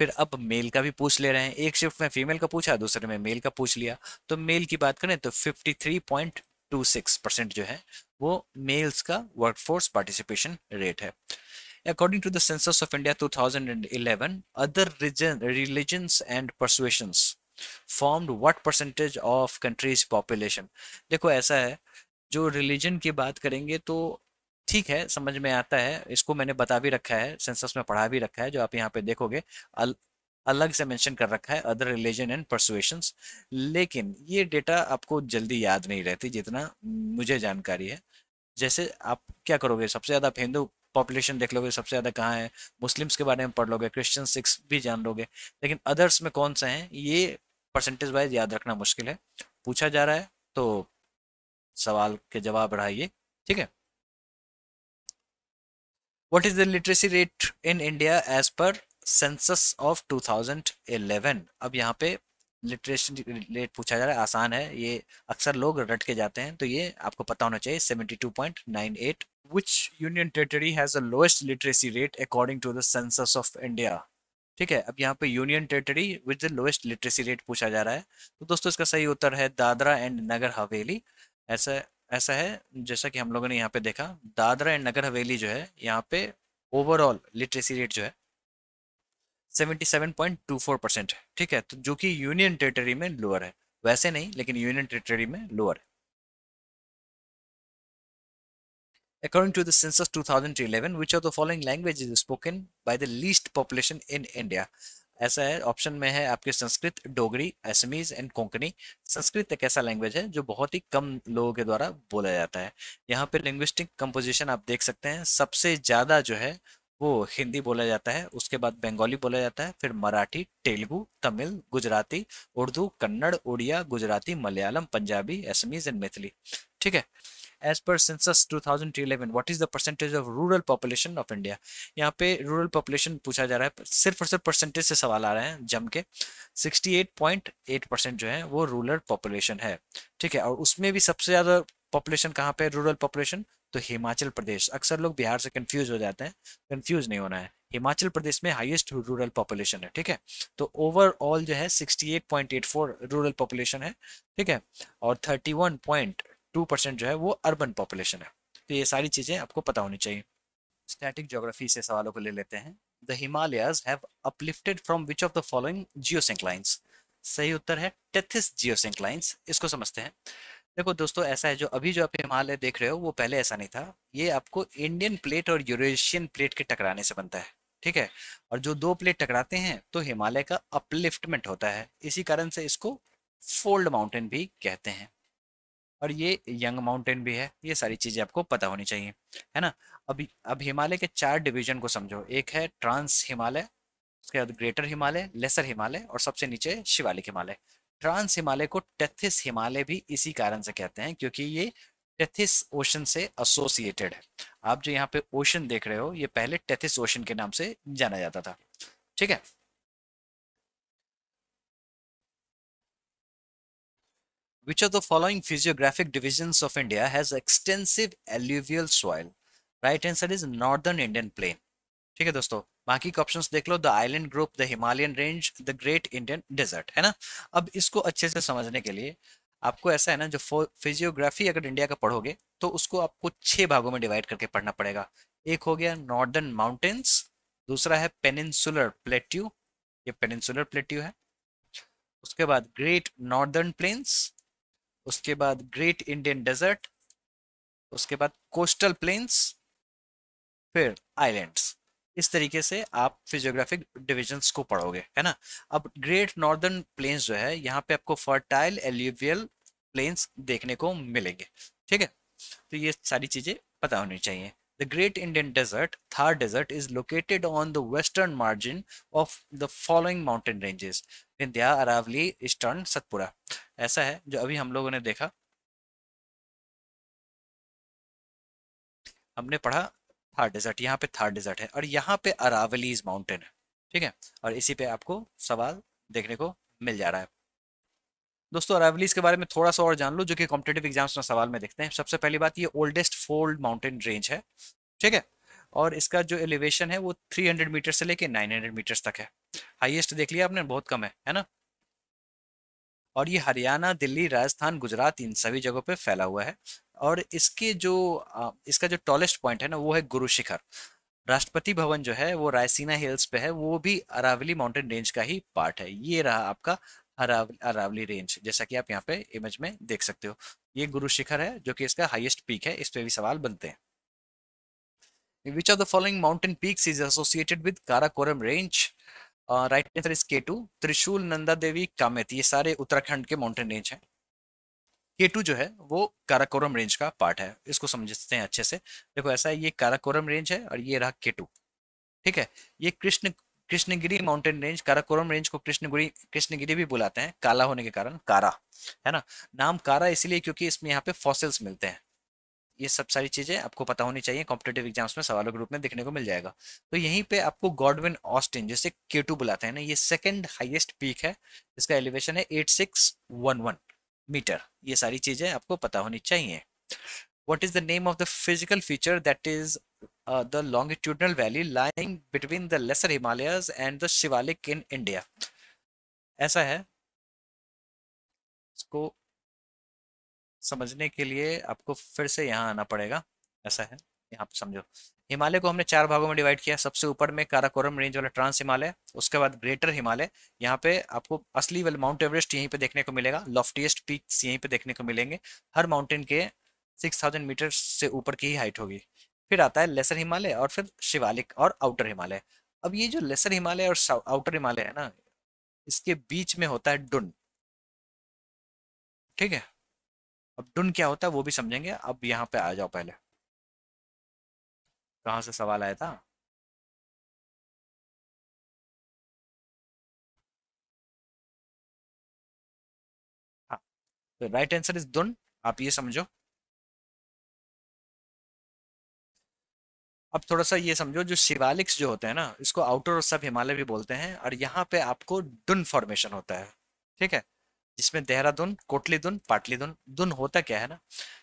फिर अब मेल का भी पूछ ले रहे हैं, एक शिफ्ट में फीमेल का पूछा, दूसरे में मेल का पूछ लिया। तो मेल की बात करें तो 53.26% जो है वो मेल्स का वर्कफोर्स पार्टिसिपेशन रेट है। According to the census of India 2011, other religions and persuasions formed what percentage of country's population? देखो ऐसा है, जो रिलीजन की बात करेंगे तो ठीक है, समझ में आता है, इसको मैंने बता भी रखा है, सेंसस में पढ़ा भी रखा है, जो आप यहाँ पे देखोगे अलग से मेंशन कर रखा है अदर रिलीजन एंड परसुएशंस। लेकिन ये डेटा आपको जल्दी याद नहीं रहती जितना मुझे जानकारी है। जैसे आप क्या करोगे, सबसे ज्यादा आप हिंदू पॉपुलेशन देख लोगे, सबसे ज्यादा कहाँ है, मुस्लिम्स के बारे में पढ़ लोगे, क्रिश्चियन सिक्स भी जान लोगे, लेकिन अदर्स में कौन सा है ये परसेंटेज वाइज याद रखना मुश्किल है। पूछा जा रहा है तो सवाल के जवाब रहा ये, ठीक है। What is the literacy rate in India as per census of 2011? अब यहाँ पे लिटरेसी रेट पूछा जा रहा है, आसान है ये, अक्सर लोग रट के जाते हैं, तो ये आपको पता होना चाहिए 72.98। Which union territory has the lowest literacy rate according to the census of India. ठीक है, अब यहाँ पे union territory with the lowest literacy rate पूछा जा रहा है, तो दोस्तों इसका सही उत्तर है दादरा एंड नगर हवेली। ऐसा ऐसा है, जैसा कि हम लोगों ने यहाँ पे देखा, दादरा एंड नगर हवेली जो है यहाँ पे ओवरऑल लिटरेसी रेट जो है 77.24% है। ठीक है, तो जो कि यूनियन टेरिटरी में लोअर है, वैसे नहीं लेकिन यूनियन टेरिटरी में लोअर है। According to the census 2011, which of the following languages is spoken by the least population in India? ऐसा है, ऑप्शन में है आपके संस्कृत, डोगरी, असमीज एंड कोंकणी। संस्कृत एक ऐसा लैंग्वेज है जो बहुत ही कम लोगों के द्वारा बोला जाता है। यहाँ पे लिंग्विस्टिक कंपोजिशन आप देख सकते हैं, सबसे ज़्यादा जो है वो हिंदी बोला जाता है, उसके बाद बंगाली बोला जाता है, फिर मराठी, तेलुगु, तमिल, गुजराती, उर्दू, कन्नड़, उड़िया, गुजराती, मलयालम, पंजाबी, असमीज एंड मैथिली। ठीक है, एज पर census 2011 what is the percentage of rural population of India. यहाँ पे रूरल पॉपुलेशन पूछा जा रहा है, सिर्फ और सिर्फ परसेंटेज से सवाल आ रहे हैं जम के। 68.8% जो है वो रूरल पॉपुलेशन है। ठीक है, और उसमें भी सबसे ज्यादा पॉपुलेशन कहाँ पे, रूरल पॉपुलेशन, तो हिमाचल प्रदेश। अक्सर लोग बिहार से कंफ्यूज हो जाते हैं, कंफ्यूज नहीं होना है, हिमाचल प्रदेश में हाईएस्ट रूरल पॉपुलेशन है। ठीक है, तो ओवरऑल जो है 68.84 रूरल पॉपुलेशन है। ठीक है, और 31.2% जो है वो अर्बन पॉपुलेशन है। तो ये सारी चीजें आपको पता होनी चाहिए। स्टैटिक ज्योग्राफी से सवालों को ले लेते हैं। The Himalayas have uplifted from which of the following geosynclines. सही उत्तर है टेथिस जियोसिंक्लाइंस। इसको समझते हैं। देखो दोस्तों, ऐसा है, जो अभी जो आप हिमालय देख रहे हो वो पहले ऐसा नहीं था, ये आपको इंडियन प्लेट और यूरेशियन प्लेट के टकराने से बनता है। ठीक है, और जो दो प्लेट टकराते हैं तो हिमालय का अपलिफ्टमेंट होता है, इसी कारण से इसको फोल्ड माउंटेन भी कहते हैं, और ये यंग माउंटेन भी है। ये सारी चीजें आपको पता होनी चाहिए, है ना। अभी अब हिमालय के चार डिवीजन को समझो। एक है ट्रांस हिमालय, उसके बाद ग्रेटर हिमालय, लेसर हिमालय और सबसे नीचे शिवालिक हिमालय। ट्रांस हिमालय को टेथिस हिमालय भी इसी कारण से कहते हैं, क्योंकि ये टेथिस ओशन से एसोसिएटेड है। आप जो यहाँ पे ओशन देख रहे हो, ये पहले टेथिस ओशन के नाम से जाना जाता था। ठीक है, which of the following physiographic divisions of India has extensive alluvial soil? Right answer is northern Indian plain. ठीक है दोस्तों, बाकी के ऑप्शंस देख लो, the island group, the Himalayan range, the great Indian desert, है ना। अब इसको अच्छे से समझने के लिए आपको ऐसा है ना, जो फिजियोग्राफी अगर इंडिया का पढ़ोगे तो उसको आपको 6 भागों में डिवाइड करके पढ़ना पड़ेगा। एक हो गया नॉर्दर्न माउंटेन्स, दूसरा है पेनिनसुलर प्लेट्यू, ये पेनिनसुलर प्लेट्यू है। उसके बाद ग्रेट नॉर्दर्न प्लेन्स, उसके बाद ग्रेट इंडियन डेजर्ट, उसके बाद कोस्टल प्लेन्स, फिर आइलैंड्स। इस तरीके से आप फिजियोग्राफिक डिविजन्स को पढ़ोगे, है ना। अब ग्रेट नॉर्दर्न प्लेन्स जो है, यहाँ पे आपको फर्टाइल एल्यूवियल प्लेन्स देखने को मिलेंगे। ठीक है, तो ये सारी चीजें पता होनी चाहिए। The great Indian Desert, Thar Desert, is located on the western margin of the following mountain ranges, Vindhya, Aravalli, eastern, Satpura. ऐसा है, जो अभी हम लोगों ने देखा, हमने पढ़ा थार डेजर्ट, यहाँ पे थार डेजर्ट है और यहाँ पे अरावलीज माउंटेन है। ठीक है, और इसी पे आपको सवाल देखने को मिल जा रहा है। दोस्तों, अरावलीज के बारे में थोड़ा सा और जान लो, जो कि कॉम्पिटेटिव एग्जाम्स में सवाल में दिखते हैं। सबसे पहली बात, ये ओल्डेस्ट फोल्ड माउंटेन रेंज है। ठीक है, और इसका जो एलिवेशन है वो 300 मीटर से लेके 900 मीटर्स तक है। हाईएस्ट देख लिया आपने, बहुत कम है ना। और ये हरियाणा, दिल्ली, राजस्थान, गुजरात, इन सभी जगहों पे फैला हुआ है। और इसके जो इसका जो टॉलेस्ट पॉइंट है ना, वो है गुरु शिखर। राष्ट्रपति भवन जो है वो रायसीना हिल्स पे है, वो भी अरावली माउंटेन रेंज का ही पार्ट है। ये रहा आपका अरावली रेंज, जैसा कि आप यहाँ पे इमेज में देख सकते हो। ये गुरु शिखर है जो कि इसका हाईएस्ट पीक है, इस पे भी सवाल बनते हैं। Which of the following mountain peaks is associated with Karakoram range. Right answer is K two, Trishul, Nanda देवी, कामेत, ये सारे उत्तराखंड के माउंटेन रेंज हैं। केटू जो है वो काराकोरम रेंज का पार्ट है, इसको समझते हैं अच्छे से। देखो ऐसा है, ये काराकोरम रेंज है और ये रहा केटू। ठीक है, ये Krishnagiri mountain range, Karakoram range को कृष्णगिरी कृष्णगिरी भी बुलाते हैं, काला होने के कारण कारा, है ना। नाम कारा इसलिए क्योंकि इसमें यहाँ पे फॉसिल्स मिलते हैं, ये सब सारी चीजें आपको पता होनी चाहिए, कॉम्पिटेटिव एग्जाम्स में सवालों के रूप में देखने को मिल जाएगा। तो यहीं पे आपको गॉडविन ऑस्टिन, जिसे K2 बुलाते हैं ना, ये सेकंड हाईएस्ट पीक है, इसका एलिवेशन है 8611 मीटर। ये सारी चीजें आपको पता होनी चाहिए। What is the name of the physical feature that is the longitudinal valley lying between the Lesser Himalayas and the Shivalik in India? ऐसा है, इसको समझने के लिए आपको फिर से यहाँ आना पड़ेगा। ऐसा है, यहाँ पे समझो। हिमालय को हमने 4 भागों में डिवाइड किया। सबसे ऊपर में काराकोरम रेंज वाला ट्रांस हिमालय, उसके बाद ग्रेटर हिमालय। यहाँ पे आपको असली वाला माउंट एवरेस्ट यहीं पे देखने को मिलेगा, लॉफ्टीएस्ट पीक्स यहीं पे देखने को मिलेंगे। हर माउंटेन के 6000 मीटर से ऊपर की ही हाइट होगी। फिर आता है लेसर हिमालय और फिर शिवालिक और आउटर हिमालय। अब ये जो लेसर हिमालय और आउटर हिमालय है ना, इसके बीच में होता है डुन। ठीक है, अब डुन क्या होता है वो भी समझेंगे। अब यहाँ पे आ जाओ पहले, कहाँ से सवाल आया था। हाँ, तो राइट आंसर इज दुन। आप ये समझो। अब थोड़ा सा ये समझो, जो शिवालिक्स जो होते हैं ना, इसको आउटर और सब हिमालय भी बोलते हैं, और यहाँ पे आपको डुन फॉर्मेशन होता है। ठीक है, जिसमें देहरादून, कोटली दुन, पाटली दुन। दुन होता क्या है ना,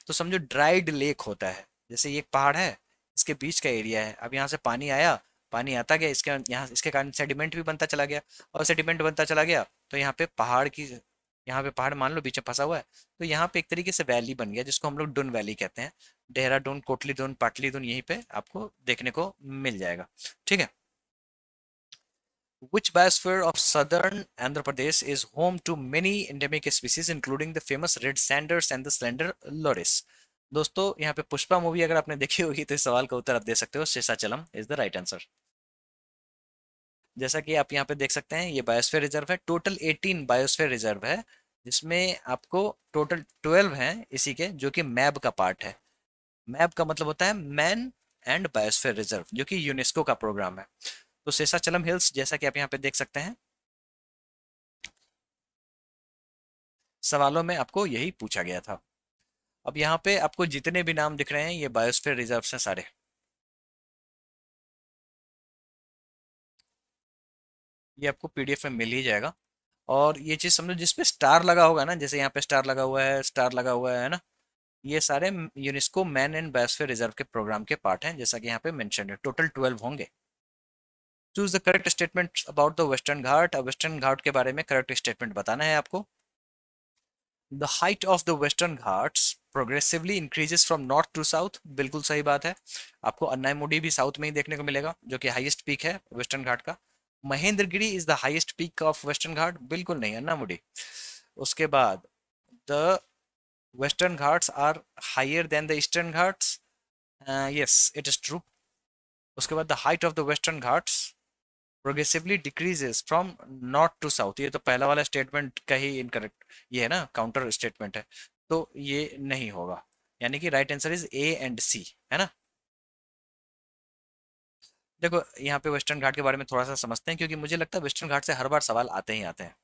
तो समझो ड्राइड लेक होता है। जैसे ये एक पहाड़ है, इसके बीच का एरिया है। अब यहाँ से पानी आया, पानी आता गया, इसके यहाँ इसके कारण सेडिमेंट भी बनता चला गया, और सेडिमेंट बनता चला गया तो यहाँ पे पहाड़ की, यहाँ पे पहाड़ मान लो बीच में फंसा हुआ है, तो यहाँ पे एक तरीके से वैली बन गया, जिसको हम लोग डुन वैली कहते हैं। देहरादून, कोटली दून, पाटली दून यहीं पे आपको देखने को मिल जाएगा। ठीक है। Which biosphere of southern Andhra Pradesh is home to many endemic species including the famous red sanders and the slender loris? दोस्तों, यहाँ पे पुष्पा मूवी अगर आपने देखी होगी तो इस सवाल का उत्तर आप दे सकते हो, Seshachalam is the right answer. जैसा कि आप यहाँ पे देख सकते हैं, ये बायोस्फीयर रिजर्व है। टोटल 18 बायोस्फीयर रिजर्व है, जिसमें आपको टोटल 12 हैं इसी के, जो कि मैब का पार्ट है। मैप का मतलब होता है मैन एंड बायोस्फीयर रिजर्व, जो कि यूनेस्को का प्रोग्राम है। तो शेषाचलम हिल्स, जैसा कि आप यहाँ पे देख सकते हैं, सवालों में आपको यही पूछा गया था। अब यहाँ पे आपको जितने भी नाम दिख रहे हैं, ये बायोस्फीयर रिजर्व हैं सारे। ये आपको पीडीएफ में मिल ही जाएगा। और ये चीज समझो, जिसपे स्टार लगा होगा ना, जैसे यहाँ पे स्टार लगा हुआ है, स्टार लगा हुआ है ना, ये सारे UNESCO man and biosphere reserve के प्रोग्राम के पार्ट हैं, जैसा कि यहाँ पे मेंशन है। टोटल 12 होंगे। Choose the correct statement about the western Ghat. अब वेस्टर्न घाट के बारे में करेक्ट स्टेटमेंट बताना है आपको। The height of the western Ghats progressively increases from north to south. बिल्कुल सही बात है। आपको अन्नायमुडी भी साउथ में ही देखने को मिलेगा, जो कि हाईएस्ट पीक है वेस्टर्न घाट का। Mahendragiri is the highest peak of western Ghat, बिल्कुल नहीं, अन्नामुडी। उसके बाद the western Ghats are higher than the eastern Ghats. Yes, it is true. उसके बाद the height of the western Ghats progressively decreases from north to south. ये तो पहला वाला स्टेटमेंट का ही इनकरेक्ट, ये है ना, काउंटर स्टेटमेंट है, तो ये नहीं होगा। यानी कि right answer is A and C, है ना। देखो, यहाँ पे वेस्टर्न घाट के बारे में थोड़ा सा समझते हैं, क्योंकि मुझे लगता है वेस्टर्न घाट से हर बार सवाल आते ही आते हैं।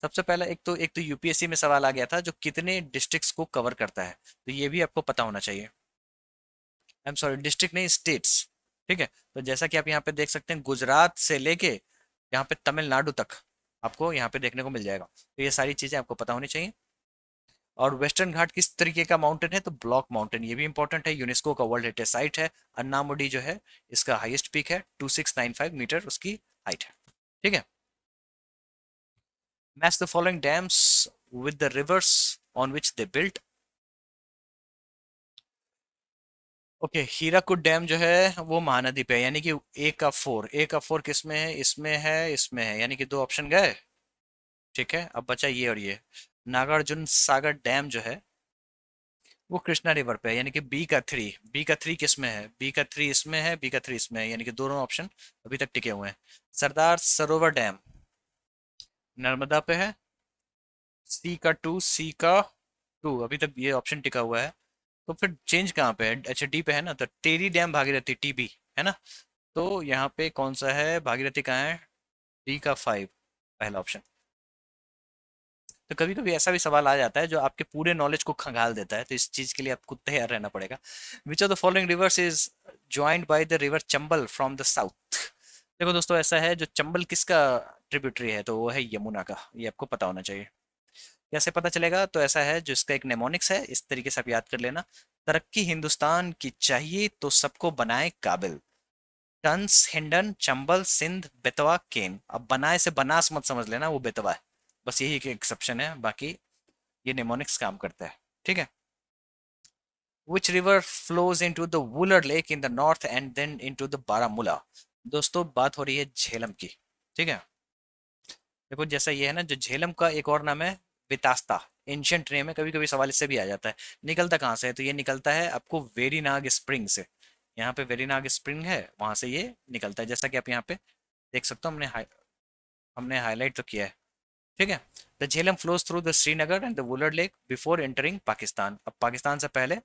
सबसे पहला एक तो यूपीएससी में सवाल आ गया था, जो कितने डिस्ट्रिक्ट्स को कवर करता है, तो ये भी आपको पता होना चाहिए। आई एम सॉरी, डिस्ट्रिक्ट नहीं, स्टेट्स। ठीक है, तो जैसा कि आप यहाँ पे देख सकते हैं, गुजरात से लेके यहाँ पे तमिलनाडु तक आपको यहाँ पे देखने को मिल जाएगा। तो ये सारी चीजें आपको पता होनी चाहिए। और वेस्टर्न घाट किस तरीके का माउंटेन है, तो ब्लॉक माउंटेन, ये भी इंपॉर्टेंट है, यूनेस्को का वर्ल्ड हेरिटेज साइट है। अन्नामुडी जो है, इसका हाईएस्ट पीक है, 2695 मीटर उसकी हाइट है। ठीक है। Match the following dams with the reverse on which they built. Okay, Hirakud dam जो है वो महानदी पे है, यानी कि ए का फोर किस में है, इसमें है, इसमें है, यानी कि दो ऑप्शन गए। ठीक है, अब बचा ये और ये। नागार्जुन सागर डैम जो है वो कृष्णा रिवर पे है, यानी कि बी का थ्री किस में है, बी का थ्री इसमें है, बी का थ्री इसमें है, यानी कि दोनों ऑप्शन अभी तक टिके हुए हैं। सरदार सरोवर डैम नर्मदा पे है, सी का टू अभी तक ये ऑप्शन टिका हुआ है। तो फिर चेंज कहाँ पे है, अच्छा डी पे है ना, तो टेरी डैम भागीरथी, टीबी, है ना। तो यहाँ पे कौन सा है, भागीरथी कहाँ है, डी का 5, पहला ऑप्शन। तो कभी कभी ऐसा भी सवाल आ जाता है जो आपके पूरे नॉलेज को खंगाल देता है, तो इस चीज के लिए आपको तैयार रहना पड़ेगा। विच of the following rivers is joined by the river Chambal from the south. देखो दोस्तों, ऐसा है, जो चंबल किसका ट्रिब्यूटरी है, तो वो है यमुना का। ये आपको पता होना चाहिए। कैसे पता चलेगा, तो ऐसा है, जो इसका एक नेमोनिक्स है, इस तरीके से आप याद कर लेना। तरक्की हिंदुस्तान की चाहिए तो सबको बनाए काबिल। टंस हिंडन चंबल सिंध बेतवा केन। अब बनाए से बनास मत समझ लेना, वो बेतवा है। बस यही एक एक्सेप्शन है, बाकी ये नेमोनिक्स काम करता है। ठीक है। Which river flows into the Wooler Lake in the north and then into the Baramulla? दोस्तों, बात हो रही है झेलम की। ठीक है। देखो, जैसा ये है ना, जो झेलम का एक और नाम है वितास्ता। एंशियंट नेम है, कभी कभी सवाल इससे भी आ जाता है। निकलता कहाँ से है, तो ये निकलता है आपको वेरीनाग स्प्रिंग से। यहाँ पे वेरीनाग स्प्रिंग है, वहां से ये निकलता है, जैसा कि आप यहाँ पे देख सकते हो। हमने हाईलाइट तो किया है। ठीक है। The Jhelum flows through the Srinagar and the Wular lake before entering Pakistan. अब पाकिस्तान से पहले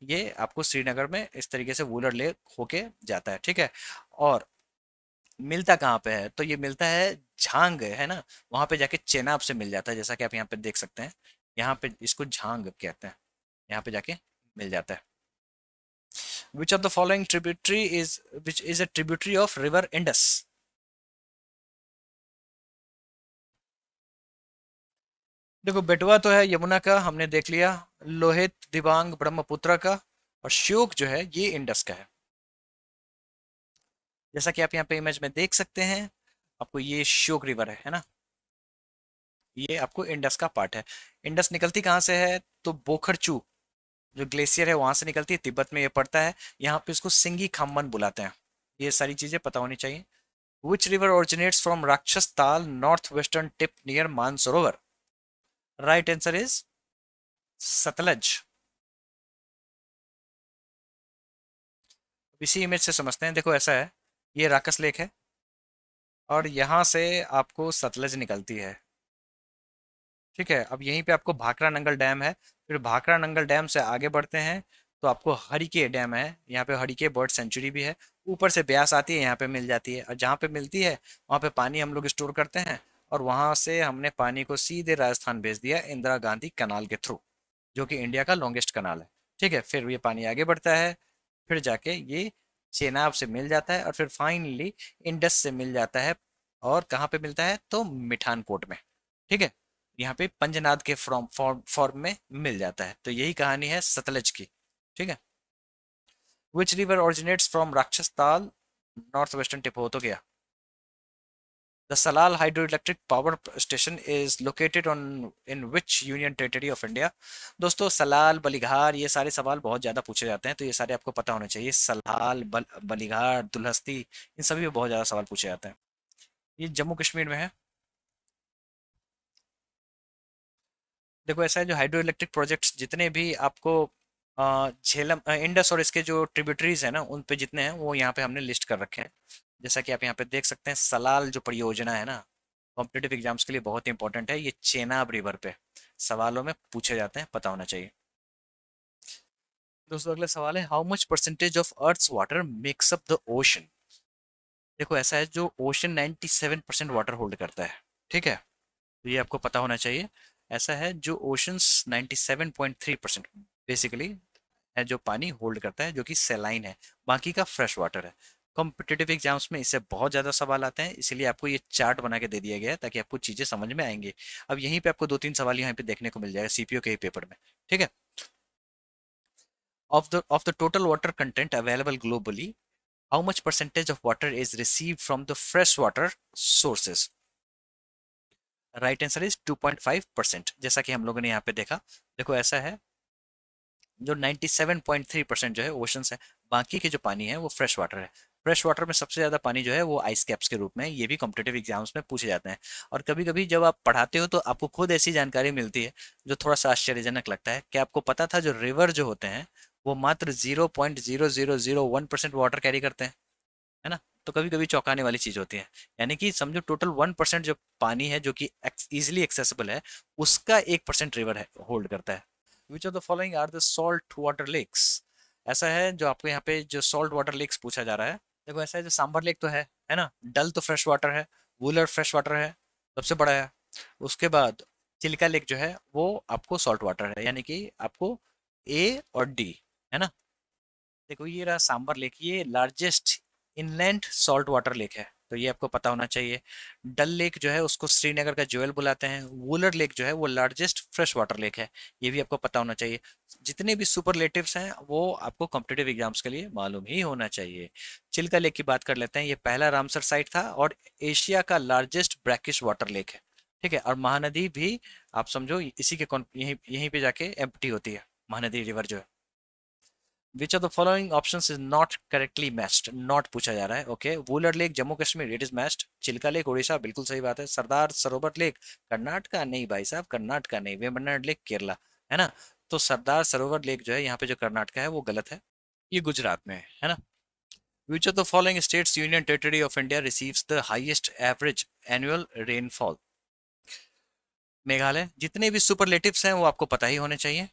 ये आपको श्रीनगर में इस तरीके से वुलर लेक होके जाता है। ठीक है। और मिलता कहाँ पे है, तो ये मिलता है झांग है ना, वहां पे जाके चेनाब से मिल जाता है, जैसा कि आप यहाँ पे देख सकते हैं। यहाँ पे इसको झांग कहते हैं, यहाँ पे जाके मिल जाता है। Which of the following tributary is which is a tributary of river Indus. देखो, बेटवा तो है यमुना का, हमने देख लिया। लोहित दिबांग ब्रह्मपुत्र का। और श्योक जो है ये इंडस का है। जैसा कि आप यहाँ पे इमेज में देख सकते हैं, आपको ये श्योक रिवर है ना, ये आपको इंडस का पार्ट है। इंडस निकलती कहाँ से है, तो बोखरचू जो ग्लेशियर है वहां से निकलती है, तिब्बत में ये पड़ता है। यहाँ पे इसको सिंगी खाम्बन बुलाते हैं। ये सारी चीजें पता होनी चाहिए। विच रिवर ओरिजिनेट्स फ्रॉम राक्षस ताल north western tip near Mansarovar. Right answer is Sutlej. इसी इमेज से समझते हैं। देखो, ऐसा है, ये राकस लेक है, और यहाँ से आपको सतलज निकलती है। ठीक है। अब यहीं पे आपको भाखड़ा नंगल डैम है। फिर भाखड़ा नंगल डैम से आगे बढ़ते हैं तो आपको हरिके डैम है। यहाँ पे हरिके बर्ड सेंचुरी भी है। ऊपर से ब्यास आती है, यहाँ पे मिल जाती है, और जहाँ पे मिलती है वहाँ पे पानी हम लोग स्टोर करते हैं। और वहाँ से हमने पानी को सीधे राजस्थान भेज दिया इंदिरा गांधी कनाल के थ्रू, जो कि इंडिया का लॉन्गेस्ट कनाल है। ठीक है। फिर ये पानी आगे बढ़ता है, फिर जाके ये चेनाब से मिल जाता है, और फिर फाइनली इंडस से मिल जाता है। और कहाँ पे मिलता है, तो मिठानकोट में। ठीक है। यहाँ पे पंजनाद के फॉर्म में मिल जाता है। तो यही कहानी है सतलज की। ठीक है। विच रिवर ओरिजिनेट्स फ्रॉम राक्षस ताल नॉर्थ वेस्टर्न टिप, हो तो गया। The Salal hydro electric power station is located on in which union territory of India. दोस्तों, सलाल बलिघार ये सारे सवाल बहुत ज्यादा पूछे जाते हैं, तो ये सारे आपको पता होने चाहिए। सलाल बलिघार दुल्हस्ती, इन सभी में बहुत ज्यादा सवाल पूछे जाते हैं। ये जम्मू कश्मीर में है। देखो, ऐसा है, जो हाइड्रो इलेक्ट्रिक प्रोजेक्ट्स जितने भी आपको झेलम इंडस और इसके जो ट्रिब्यूटरीज है ना, उन पे जितने हैं वो यहाँ पे हमने लिस्ट कर रखे हैं। जैसा कि आप यहाँ पे देख सकते हैं, सलाल जो परियोजना है ना, कॉम्पिटेटिव एग्जाम्स के लिए बहुत इंपॉर्टेंट है। ये चेनाब रिवर पे सवालों में पूछे जाते हैं, पता होना चाहिए। दोस्तों, अगला सवाल है, how much percentage of earth's water makes up the ocean. देखो, ऐसा है, जो ओशन 97% वाटर होल्ड करता है। ठीक है। तो ये आपको पता होना चाहिए। ऐसा है, जो ओशंस 97.3% बेसिकली है, जो पानी होल्ड करता है, जो कि सेलाइन है। बाकी का फ्रेश वाटर है। कॉम्पिटेटिव एग्जाम्स में इससे बहुत ज़्यादा सवाल आते हैं, इसलिए आपको ये चार्ट बना के दे दिया गया है, ताकि आपको चीज़ें समझ में आएंगी। अब यहीं पे आपको दो तीन सवाल यहाँ पे देखने को मिल जाएगा सीपीओ के ही पेपर में। ठीक है। Of the total water content available globally, how much percentage of water is received from the fresh water sources. Right answer is 2.5%, जैसा कि हम लोगों ने यहाँ पे देखा। देखो, ऐसा है, जो 97.3% जो है ओशंस है, बाकी के जो पानी है वो फ्रेश वाटर है। फ्रेश वाटर में सबसे ज़्यादा पानी जो है वो आइस कैप्स के रूप में है। ये भी कॉम्पिटेटिव एग्जाम्स में पूछे जाते हैं। और कभी कभी जब आप पढ़ाते हो तो आपको खुद ऐसी जानकारी मिलती है जो थोड़ा सा आश्चर्यजनक लगता है। क्या आपको पता था, जो रिवर जो होते हैं वो मात्र 0.0001% वाटर कैरी करते हैं, है ना। तो कभी कभी चौंकाने वाली चीज होती है। यानी कि समझो, टोटल 1% जो पानी है, जो कि इजिली एक्सेसिबल है, उसका 1% रिवर है होल्ड करता है। Which of the following are the salt water lakes. ऐसा है, जो आपको यहाँ पे जो सॉल्ट वाटर लेक्स पूछा जा रहा है। देखो, ऐसा है, जो सांबर लेक तो है ना। डल तो फ्रेश वाटर है। वुलर फ्रेश वाटर है, सबसे बड़ा है। उसके बाद चिल्का लेक जो है वो आपको सॉल्ट वाटर है, यानी कि आपको ए और डी, है ना। देखो ये रहा सांबर लेक, ये largest inland salt water lake है, तो ये आपको पता होना चाहिए। डल लेक जो है उसको श्रीनगर का ज्वेल बुलाते हैं। वुलर लेक जो है वो लार्जेस्ट फ्रेश वाटर लेक है, ये भी आपको पता होना चाहिए। जितने भी सुपरलेटिव्स हैं वो आपको कॉम्पिटेटिव एग्जाम्स के लिए मालूम ही होना चाहिए। चिल्का लेक की बात कर लेते हैं, ये पहला रामसर साइट था और एशिया का लार्जेस्ट ब्रैकिश वाटर लेक है, ठीक है। और महानदी भी आप समझो इसी के यहीं यहीं पे जाके एम्प्टी होती है, महानदी रिवर जो है। Which of the following options is not correctly matched, not पूछा जा रहा है, okay. Wular lake Jammu Kashmir, it is matched. Chilka lake Orissa, बिल्कुल सही बात है। सरदार सरोवर लेक कर्नाटका, नहीं भाई साहब कर्नाटका नहीं। वेम्बनाड लेक केरला, है ना। तो सरदार सरोवर लेक जो है यहाँ पे जो कर्नाटका है वो गलत है, ये गुजरात में है ना। Which of the following states union territory of India receives the highest average annual rainfall? Meghalaya. जितने भी सुपरलेटिव्स हैं वो आपको पता ही होने चाहिए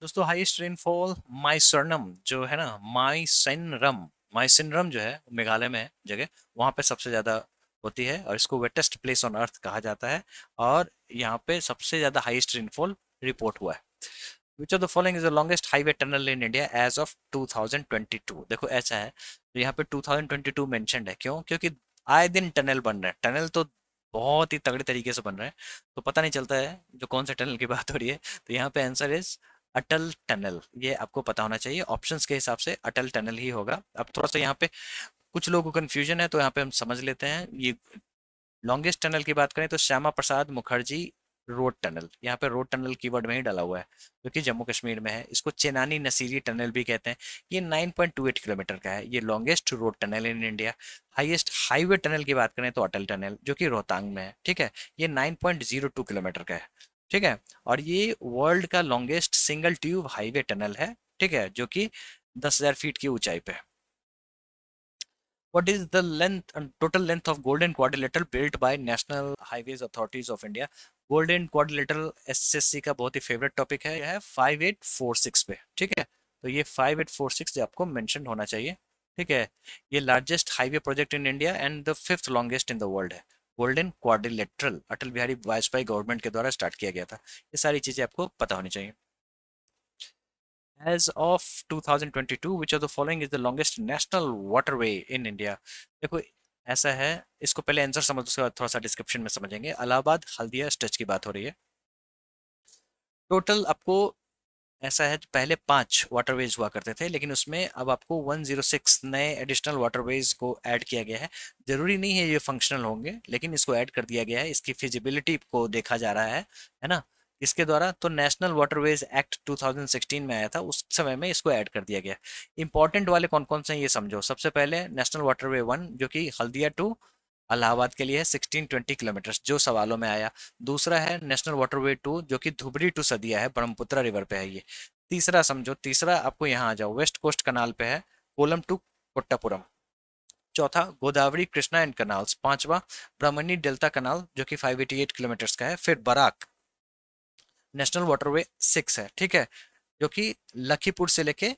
दोस्तों। हाईएस्ट रेनफॉल माइसोरनम जो है ना, माइसिनरम जो है मेघालय में है जगह, वहाँ पे सबसे ज़्यादा होती है और इसको वेटेस्ट प्लेस ऑन अर्थ कहा जाता है। और यहाँ पे सबसे ज़्यादा हाईएस्ट रेनफॉल रिपोर्ट हुआ है। Which of the following is the longest highway tunnel in India as of 2022? देखो ऐसा है, तो यहाँ पे 2022 मेंशन्ड है, क्यों? क्योंकि आए दिन टनल बन रहे हैं, टनल तो बहुत ही तगड़े तरीके से बन रहे हैं, तो पता नहीं चलता है जो कौन से टनल की बात हो रही है। तो यहाँ पे आंसर इज अटल टनल, ये आपको पता होना चाहिए। ऑप्शंस के हिसाब से अटल टनल ही होगा। अब थोड़ा सा यहाँ पे कुछ लोगों को कंफ्यूजन है, तो यहाँ पे हम समझ लेते हैं। ये लॉन्गेस्ट टनल की बात करें तो श्यामा प्रसाद मुखर्जी रोड टनल, यहाँ पे रोड टनल कीवर्ड में ही डाला हुआ है, जो कि जम्मू कश्मीर में है। इसको चेनानी नसीरी टनल भी कहते हैं। ये 9.28 किलोमीटर का है, ये longest road tunnel in India. Highest highway tunnel की बात करें तो अटल टनल, जो कि रोहतांग में है, ठीक है। ये 9.02 किलोमीटर का है, ठीक है। और ये वर्ल्ड का longest single tube highway tunnel है, ठीक है, जो कि 10,000 फीट की ऊंचाई पे है। What is the length and total length of Golden Quadrilateral built by National Highways Authorities of India? Golden quadrilateral SSC का बहुत ही फेवरेट टॉपिक है, यह है 5846 पे, ठीक है। तो ये 5846 आपको मेंशन होना चाहिए, ठीक है। ये largest highway project in India and the fifth longest in the world है। गोल्डन क्वाड्रिलेटरल अटल बिहारी वाजपेयी गवर्नमेंट के द्वारा स्टार्ट किया गया था। ये सारी चीजें आपको पता होनी चाहिए। As of 2022, which of the following is the longest national waterway in India? देखो ऐसा है, इसको पहले आंसर समझ उसके बाद थोड़ा सा डिस्क्रिप्शन में समझेंगे। इलाहाबाद हल्दिया स्ट्रेच की बात हो रही है। टोटल आपको ऐसा है, पहले 5 वाटरवेज हुआ करते थे, लेकिन उसमें अब आपको 106 नए एडिशनल वाटरवेज को ऐड किया गया है। जरूरी नहीं है ये फंक्शनल होंगे, लेकिन इसको ऐड कर दिया गया है, इसकी फिजिबिलिटी को देखा जा रहा है ना। इसके द्वारा तो नेशनल वाटरवेज एक्ट 2016 में आया था, उस समय में इसको ऐड कर दिया गया। इंपॉर्टेंट वाले कौन कौन से हैं ये समझो। सबसे पहले नेशनल वाटरवे 1 जो कि हल्दिया टू इलाहाबाद के लिए है, 1620 किलोमीटर, जो सवालों में आया। दूसरा है नेशनल वाटरवे 2 जो कि धुबरी टू सदिया है, ब्रह्मपुत्रा रिवर पे है ये। तीसरा समझो, तीसरा आपको यहाँ आ जाओ, वेस्ट कोस्ट कनाल पे है, कोलम टू कोट्टापुरम। चौथा गोदावरी कृष्णा एंड कनाल्स। पांचवा ब्रह्मणी डेल्टा कनाल जो कि 588 किलोमीटर का है। फिर बराक नेशनल वाटरवे 6 है, ठीक है, जो कि लखीपुर से लेके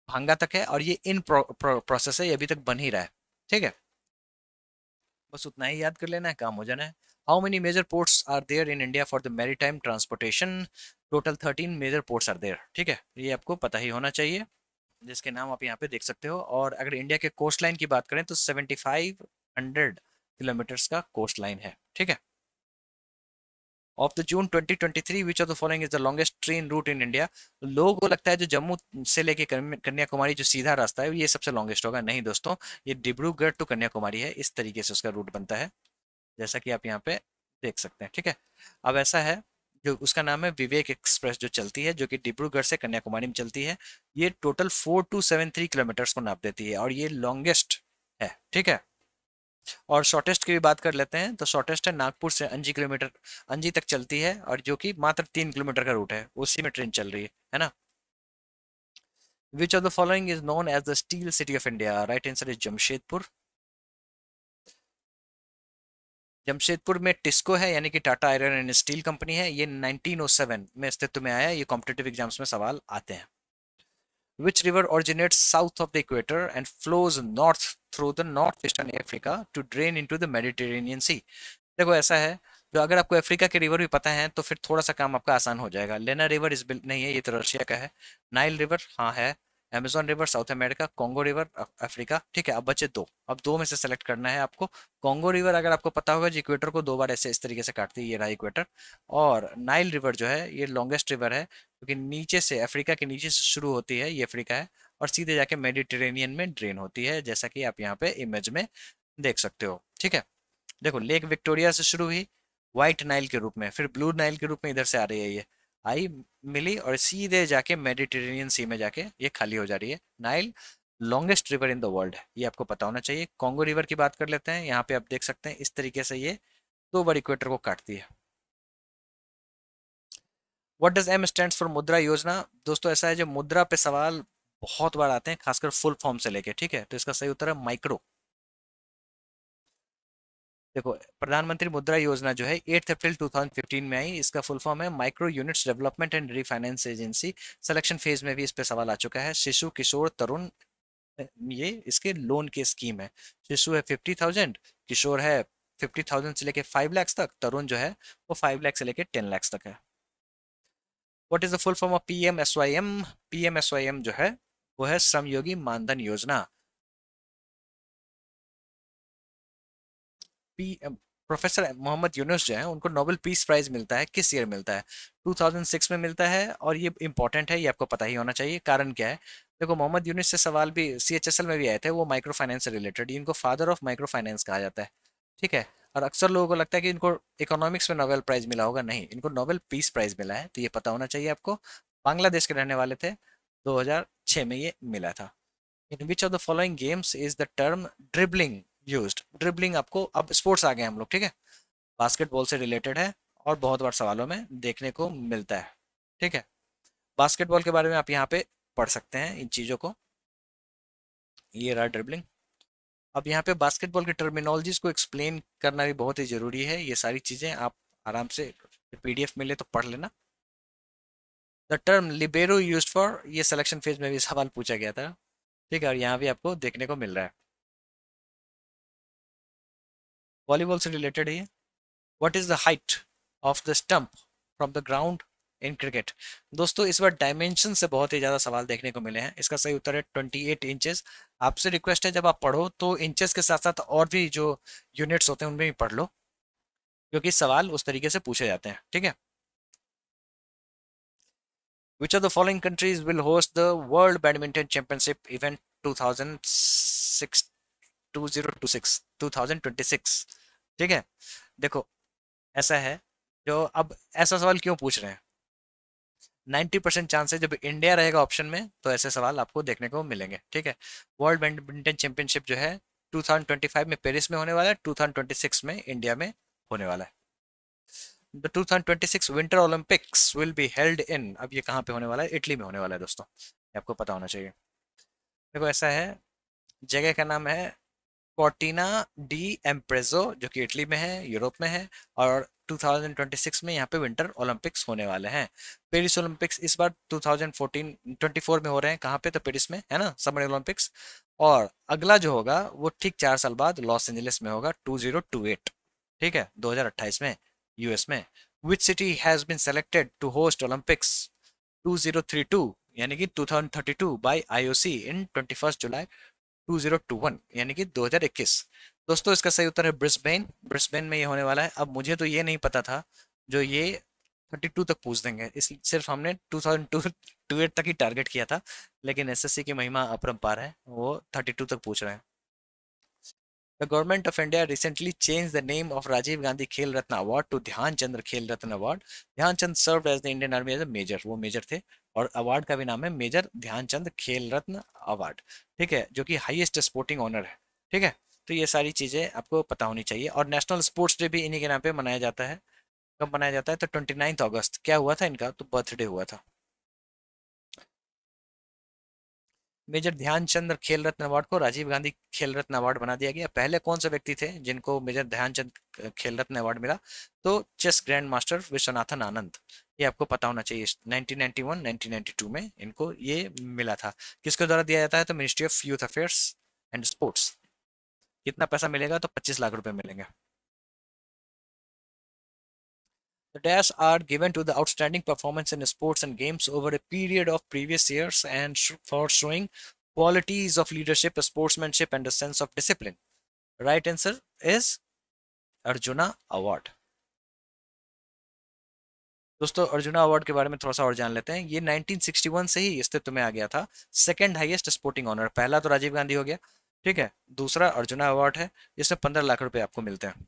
भांगा तक है, और ये इन प्रोसेस है, ये अभी तक बन ही रहा है, ठीक है। बस उतना ही याद कर लेना है, काम हो जाना है। How many major ports are there in India for the maritime transportation? Total 13 major ports are there, ठीक है, ये आपको पता ही होना चाहिए, जिसके नाम आप यहाँ पे देख सकते हो। और अगर इंडिया के कोस्ट लाइन की बात करें तो 7500 किलोमीटर्स का कोस्ट लाइन है, ठीक है। Of the June 2023 which of the following is the longest train route in India? लोगों को लगता है जो जम्मू से लेके कन्याकुमारी जो सीधा रास्ता है ये सबसे लॉन्गेस्ट होगा, नहीं दोस्तों, ये डिब्रूगढ़ टू कन्याकुमारी है, इस तरीके से उसका रूट बनता है, जैसा कि आप यहाँ पे देख सकते हैं, ठीक है। अब ऐसा है, जो उसका नाम है विवेक एक्सप्रेस जो चलती है, जो कि डिब्रूगढ़ से कन्याकुमारी में चलती है। ये टोटल 4273 किलोमीटर्स को नाप देती है और ये लॉन्गेस्ट है, ठीक है। और शॉर्टेस्ट की भी बात कर लेते हैं, तो शॉर्टेस्ट है नागपुर से अंजी किलोमीटर, अंजी तक चलती है, और जो कि मात्र 3 किलोमीटर का रूट है, उसी में ट्रेन चल रही है ना। Which of the following is known as the steel city of India? Right answer is Jamshedpur. Jamshedpur में टिस्को है, यानी कि Tata iron and steel company है, ये 1907 में अस्तित्व में आया। ये कॉम्पिटेटिव एग्जाम्स में सवाल आते हैं। Which river originates south of the equator and flows north through the northeastern Africa to drain into the Mediterranean Sea? देखो ऐसा है, तो अगर आपको अफ्रीका के रिवर भी पता है तो फिर थोड़ा सा काम आपका आसान हो जाएगा। लेना रिवर इस बिल नहीं है, ये तो रशिया का है। नाइल रिवर हाँ है। Amazon river south America, Congo river Africa. ठीक है, अब बचे दो, अब दो में से सेलेक्ट करना है आपको। कॉन्गो रिवर अगर आपको पता होगा, जो इक्वेटर को दो बार ऐसे इस तरीके से काटती है, ये रहा इक्वेटर। और नाइल रिवर जो है ये लॉन्गेस्ट रिवर है, क्योंकि नीचे से अफ्रीका के नीचे से शुरू होती है, ये अफ्रीका है, और सीधे जाके मेडिटेरेनियन में ड्रेन होती है, जैसा कि आप यहाँ पे इमेज में देख सकते हो। ठीक है, देखो लेक विक्टोरिया से शुरू हुई व्हाइट नाइल के रूप में, फिर ब्लू नाइल के रूप में इधर से आ रही है, ये आई मिली और सीधे जाके मेडिटेरेनियन सी में जाके ये खाली हो जा रही है। Nile longest river in the world है, ये आपको पता होना चाहिए। कॉन्गो रिवर की बात कर लेते हैं, यहाँ पे आप देख सकते हैं इस तरीके से ये दो बार इक्वेटर को काटती है। What does M stands for Mudra Yojana? दोस्तों ऐसा है, जो मुद्रा पे सवाल बहुत बार आते हैं, खासकर फुल फॉर्म से लेके। ठीक है, तो इसका सही उत्तर है माइक्रो। देखो, प्रधानमंत्री मुद्रा योजना जो है 8 अप्रैल 2015 में आई, इसका फुल फॉर्म है micro units development and refinance agency. Selection phase में भी इस पे सवाल आ चुका है। शिशु किशोर तरुण, ये इसके लोन की स्कीम है। शिशु है 50,000, किशोर है 50,000 से लेके 5 लाख तक, तरुण जो है वो 5 लाख से लेके 10 लाख तक है। What is the full form of PMSYM? PMSYM जो है वो है श्रमयोगी मानधन योजना। पी प्रोफेसर मोहम्मद यूनुस जो है उनको नोबेल पीस प्राइज मिलता है, किस ईयर मिलता है? 2006 में मिलता है, और ये इंपॉर्टेंट है, ये आपको पता ही होना चाहिए। कारण क्या है? देखो, मोहम्मद यूनुस से सवाल भी सीएचएसएल में भी आए थे, वो माइक्रो फाइनेंस से रिलेटेड, इनको फादर ऑफ माइक्रो फाइनेंस कहा जाता है। ठीक है, और अक्सर लोगों को लगता है कि इनको इकोनॉमिक्स में नोबेल प्राइज मिला होगा, नहीं, इनको नोबेल पीस प्राइज मिला है, तो ये पता होना चाहिए आपको। बांग्लादेश के रहने वाले थे, 2006 में ये मिला था। In which of the following games is the term dribbling used? Dribbling आपको, अब स्पोर्ट्स आ गए हम लोग, ठीक है, बास्केटबॉल से रिलेटेड है और बहुत बार सवालों में देखने को मिलता है। ठीक है, बास्केटबॉल के बारे में आप यहाँ पे पढ़ सकते हैं इन चीज़ों को। ये रहा ड्रिबलिंग। अब यहाँ पे बास्केटबॉल की टर्मिनोलॉजीज को एक्सप्लेन करना भी बहुत ही जरूरी है, ये सारी चीज़ें आप आराम से पीडीएफ मिले तो पढ़ लेना। The term libero used for, ये सिलेक्शन फेज में भी सवाल पूछा गया था। ठीक है, और यहाँ भी आपको देखने को मिल रहा है। वॉलीबॉल से रिलेटेड है ये। What is the height of the stump from the ground in cricket? दोस्तों इस बार डायमेंशन से बहुत ही ज्यादा सवाल देखने को मिले हैं, इसका सही उत्तर है 28 इंचेस। आपसे रिक्वेस्ट है, जब आप पढ़ो तो इंचेस के साथ साथ और भी जो यूनिट्स होते हैं उनमें भी पढ़ लो, क्योंकि सवाल उस तरीके से पूछे जाते हैं। ठीक है, which of the following countries will host the world badminton championship event 2006 2026 2026? ठीक है, देखो ऐसा है, जो अब ऐसा सवाल क्यों पूछ रहे हैं? 90% चांस है, जब इंडिया रहेगा ऑप्शन में तो ऐसे सवाल आपको देखने को मिलेंगे। ठीक है, वर्ल्ड बैडमिंटन चैंपियनशिप जो है 2025 में पेरिस में होने वाला है, 2026 में इंडिया में होने वाला है। The 2026 winter Olympics will be held in, अब ये कहाँ पे होने वाला है? इटली में होने वाला है दोस्तों, ये आपको पता होना चाहिए। देखो ऐसा है, जगह का नाम है कॉर्टिना डी एम्प्रेजो, जो कि इटली में है, यूरोप में है, और 2026 में यहाँ पे विंटर ओलंपिक्स होने वाले हैं। पेरिस ओलंपिक्स इस बार 2014 24 में हो रहे हैं, कहाँ पे? तो पेरिस में है ना, समर ओलंपिक्स। और अगला जो होगा वो ठीक 4 साल बाद लॉस एंजलिस में होगा, 2028। ठीक है, 2028 में, यूएस में। Which city has been selected to host Olympics 2032, यानी कि 2032 बाय आईओसी इन 21 जुलाई 2021, यानी कि 2021? दोस्तों इसका सही उत्तर है ब्रिस्बेन। ब्रिस्बेन में ये होने वाला है। अब मुझे तो ये नहीं पता था, जो ये 32 तक पूछ देंगे, इस सिर्फ हमने 2028 तक ही टारगेट किया था, लेकिन एसएससी की महिमा अपरंपार है, वो 32 तक पूछ रहे हैं। The government of India recently change the name of Rajiv Gandhi Khel Ratna award to Dhyan Chand Khel Ratna award. Dhyanchand served as the Indian army as a major, वो मेजर थे, और अवार्ड का भी नाम है मेजर ध्यानचंद खेल रत्न अवार्ड। ठीक है, जो कि हाईएस्ट स्पोर्टिंग ऑनर है। ठीक है, तो ये सारी चीजें आपको पता होनी चाहिए। और नेशनल स्पोर्ट्स डे भी इन्हीं के नाम पे मनाया जाता है। कब मनाया जाता है? तो 29 अगस्त। क्या हुआ था इनका? तो बर्थडे हुआ था। मेजर ध्यानचंद खेल रत्न अवार्ड को राजीव गांधी खेल रत्न अवार्ड बना दिया गया। पहले कौन से व्यक्ति थे जिनको मेजर ध्यानचंद खेल रत्न अवार्ड मिला? तो chess grand master Viswanathan Anand, ये आपको पता होना चाहिए। 1991 1992 में इनको ये मिला था। किसके द्वारा दिया जाता है? तो ministry of youth affairs and sports. कितना पैसा मिलेगा? तो 25 लाख रुपए मिलेंगे। The dash are given to the outstanding performance in sports and games over a period of previous years and for showing qualities of leadership, sportsmanship, and a sense of discipline. Right answer is Arjuna Award. दोस्तों arjuna award के बारे में थोड़ा सा और जान लेते हैं। ये 1961 से ही अस्तित्व में आ गया था। सेकंड हाईएस्ट स्पोर्टिंग ऑनर, पहला तो राजीव गांधी हो गया, ठीक है, दूसरा अर्जुना अवार्ड है जिसमें 15 लाख रुपए आपको मिलते हैं।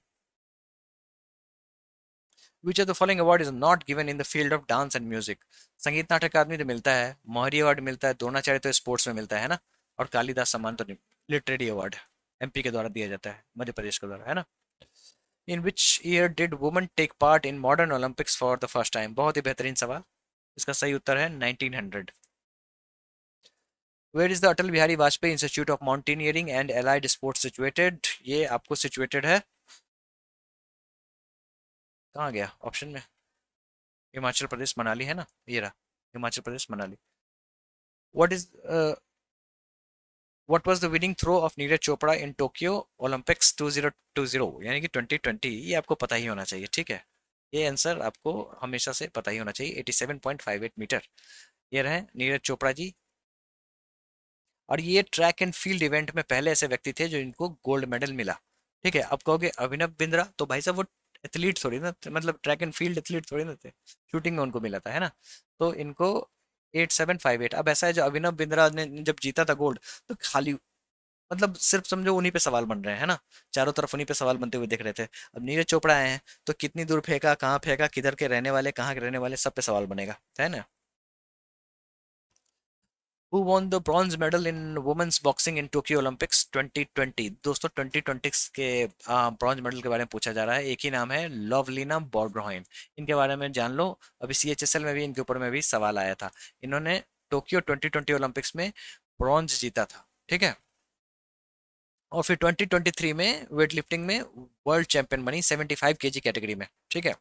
Which of the following award is not given in the field of dance and music? संगीत नाटक अकादमी तो मिलता है, मोहरी अवार्ड मिलता है, द्रोणाचार्य तो स्पोर्ट्स में मिलता है ना, और कालिदास सम्मान तो नहीं। लिटरेरी अवार्ड एमपी के द्वारा दिया जाता है, मध्य प्रदेश के द्वारा, है ना। In which year did woman take part in modern Olympics for the first time? बहुत ही बेहतरीन सवाल। इसका सही उत्तर है 1900। Where is the Atal Bihari Vajpayee institute of mountaineering and allied sports situated? ये आपको सिचुएटेड है, कहाँ गया ऑप्शन में, हिमाचल प्रदेश मनाली है ना, ये रहा Himachal Pradesh Manali. What is what was the winning throw of Neeraj Chopra in Tokyo Olympics 2020, यानी कि 2020? ये आपको पता ही होना चाहिए, ठीक है, ये आंसर आपको हमेशा से पता ही होना चाहिए, 87.58 मीटर। ये रहे नीरज चोपड़ा जी। और ये ट्रैक एंड फील्ड इवेंट में पहले ऐसे व्यक्ति थे जो इनको गोल्ड मेडल मिला, ठीक है। अब कहोगे अभिनव बिंद्रा, तो भाई साहब वो एथलीट थोड़ी ना, मतलब ट्रैक एंड फील्ड एथलीट थोड़ी ना थे, शूटिंग में उनको मिला था, है ना। तो इनको 8758। अब ऐसा है जो अभिनव बिंद्रा ने जब जीता था गोल्ड, तो खाली मतलब सिर्फ समझो उन्हीं पे सवाल बन रहे हैं, है ना, चारों तरफ उन्हीं पे सवाल बनते हुए दिख रहे थे। अब नीरज चोपड़ा आए हैं तो कितनी दूर फेंका, कहाँ फेंका, किधर के रहने वाले, कहाँ के रहने वाले, सब पे सवाल बनेगा, है ना। Who won the bronze medal in women's boxing in Tokyo Olympics 2020? दोस्तों 2020 के ब्रॉन्ज मेडल के बारे में पूछा जा रहा है, एक ही नाम है, लवलीना बोरगोहाइन। इनके बारे में जान लो, अभी सीएचएसएल में भी इनके ऊपर में भी सवाल आया था। इन्होंने टोक्यो 2020 ओलंपिक्स में ब्रॉन्ज जीता था, ठीक है, और फिर 2023 में वेट लिफ्टिंग में वर्ल्ड चैंपियन बनी 75 केजी कैटेगरी में, ठीक है।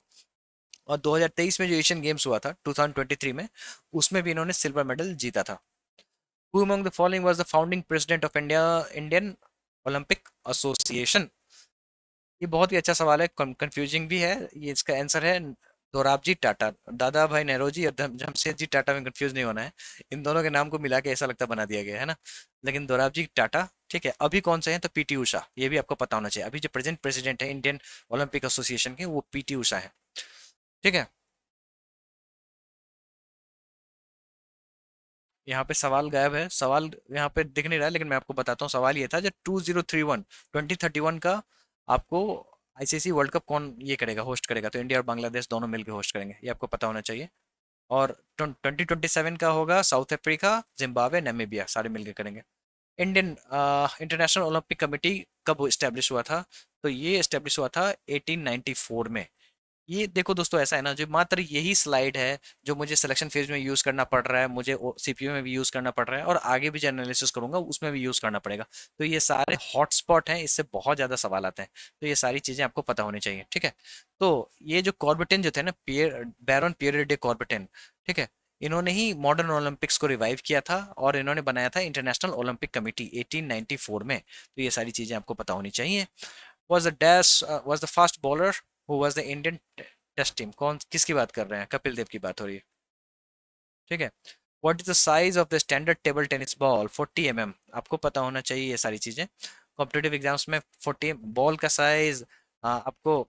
और 2023 में जो एशियन गेम्स हुआ था 2023 में, उसमें भी इन्होंने सिल्वर मेडल जीता था। Who among the following was the founding president of Indian Olympic Association? ये बहुत ही अच्छा सवाल है, कंफ्यूजिंग भी है। ये इसका आंसर है दोराबजी टाटा। दादा भाई नेहरूजी और जमशेदजी टाटा में कंफ्यूज नहीं होना है, इन दोनों के नाम को मिला के ऐसा लगता बना दिया गया है ना, लेकिन दोराबजी टाटा, ठीक है। अभी कौन से हैं, तो पीटी उषा, ये भी आपको पता होना चाहिए। अभी जो प्रेजेंट प्रेसिडेंट है इंडियन ओलंपिक एसोसिएशन के, वो पीटी उषा है, ठीक है। यहाँ पे सवाल गायब है, सवाल यहाँ पे दिख नहीं रहा है, लेकिन मैं आपको बताता हूँ। सवाल ये था जो 2031 का आपको आईसीसी वर्ल्ड कप कौन ये करेगा, होस्ट करेगा, तो इंडिया और बांग्लादेश दोनों मिलकर होस्ट करेंगे, ये आपको पता होना चाहिए। और 2027 का होगा साउथ अफ्रीका, जिम्बाब्वे, नामीबिया, सारे मिलकर करेंगे। इंडियन इंटरनेशनल ओलंपिक कमेटी कब इस्टेब्लिश हुआ था? तो ये इस्टेब्लिश हुआ था 1894 में। ये देखो दोस्तों, ऐसा है ना, जो मात्र यही स्लाइड है जो मुझे सिलेक्शन फेज में यूज करना पड़ रहा है, मुझे सीपीयू में भी यूज करना पड़ रहा है, और आगे भी जो एनालिसिस करूंगा उसमें भी यूज करना पड़ेगा। तो ये सारे हॉटस्पॉट हैं, इससे बहुत ज्यादा सवाल आते हैं, तो ये सारी चीजें आपको पता होनी चाहिए, ठीक है। तो ये जो कॉर्बेटिन जो थे ना, बैरन पियर डे कॉर्बेटिन, ठीक है, इन्होंने ही मॉडर्न ओलंपिक्स को रिवाइव किया था, और इन्होंने बनाया था इंटरनेशनल ओलंपिक कमेटी 1894 में। तो ये सारी चीजें आपको पता होनी चाहिए। was the fast bowler who was the Indian test team? कौन, किसकी बात कर रहे हैं? कपिल देव की बात हो रही है, ठीक है। What is the size of the standard table tennis ball? 40 mm, आपको पता होना चाहिए ये सारी चीजें। कॉम्पिटेटिव एग्जाम्स में 40 बॉल का साइज, आपको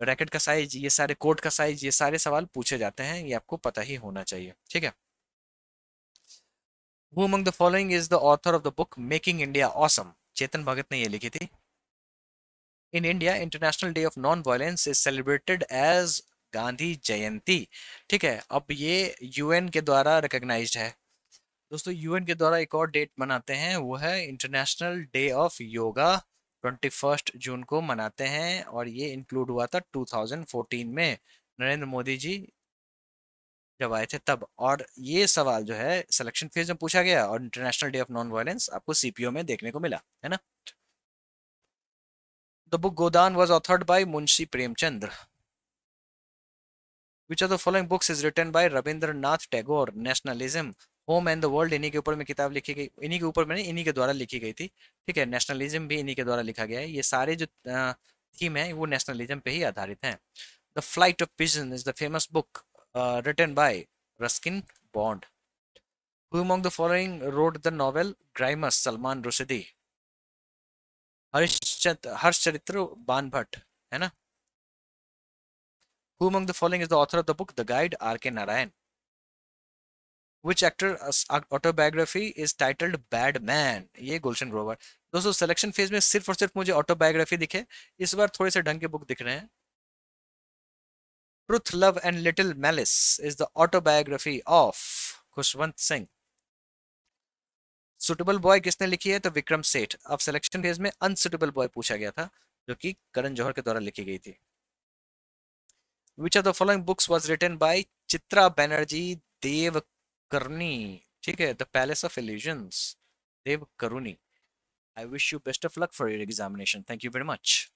रैकेट का साइज, ये सारे कोर्ट का साइज, ये सारे सवाल पूछे जाते हैं, ये आपको पता ही होना चाहिए, ठीक है। Who among the following is the author of the book Making India Awesome? Chetan Bhagat ने ये लिखी थी। In India, International Day of Non-Violence is celebrated as Gandhi जयंती, ठीक है। अब ये यूएन के द्वारा रिकॉग्नाइज्ड है। दोस्तों यूएन के द्वारा एक और डेट मनाते हैं, वो है इंटरनेशनल डे ऑफ योगा, 21 जून को मनाते हैं, और ये इंक्लूड हुआ था 2014 में, नरेंद्र मोदी जी जब आए थे तब। और ये सवाल जो है सिलेक्शन फेज में पूछा गया, और international day of non violence आपको सीपीओ में देखने को मिला, है ना। The book Godan was authored by Munshi Premchand. Which of the following books is written by Rabindranath Tagore? Nationalism, home and the world, इन्हीं के ऊपर में किताब लिखी गई, इन्हीं के ऊपर में इन्हीं के द्वारा लिखी गई थी, ठीक है। नेशनलिज्म भी इन्हीं के द्वारा लिखा गया है। ये सारे जो थीम है वो नेशनलिज्म पे ही आधारित हैं। The Flight of Pigeon is the famous book written by Ruskin Bond. Who among the following wrote the novel Grimus? Salman Rushdie. Harshacharita Banabhatta है ना. Who among the following is the author of the book The Guide? R.K. Narayan. Which actor's autobiography is titled Bad Man? ये गुलशन ग्रोवर. दोस्तों selection phase में सिर्फ और सिर्फ मुझे autobiography दिखे, इस बार थोड़े से ढंग के बुक दिख रहे हैं. Truth, Love and Little Malice is the autobiography of Khushwant Singh. Suitable boy किसने लिखी है? तो विक्रम सेठ. अब सिलेक्शन फेज में अनसुटेबल बॉय पूछा गया था, जो कि करण जौहर के द्वारा लिखी गई थी. Which of the following books was written by Chitra Banerjee देवकर्णी? ठीक है, The Palace of Illusions, देवकरुणी. I wish you best of luck for your examination. Thank you very much.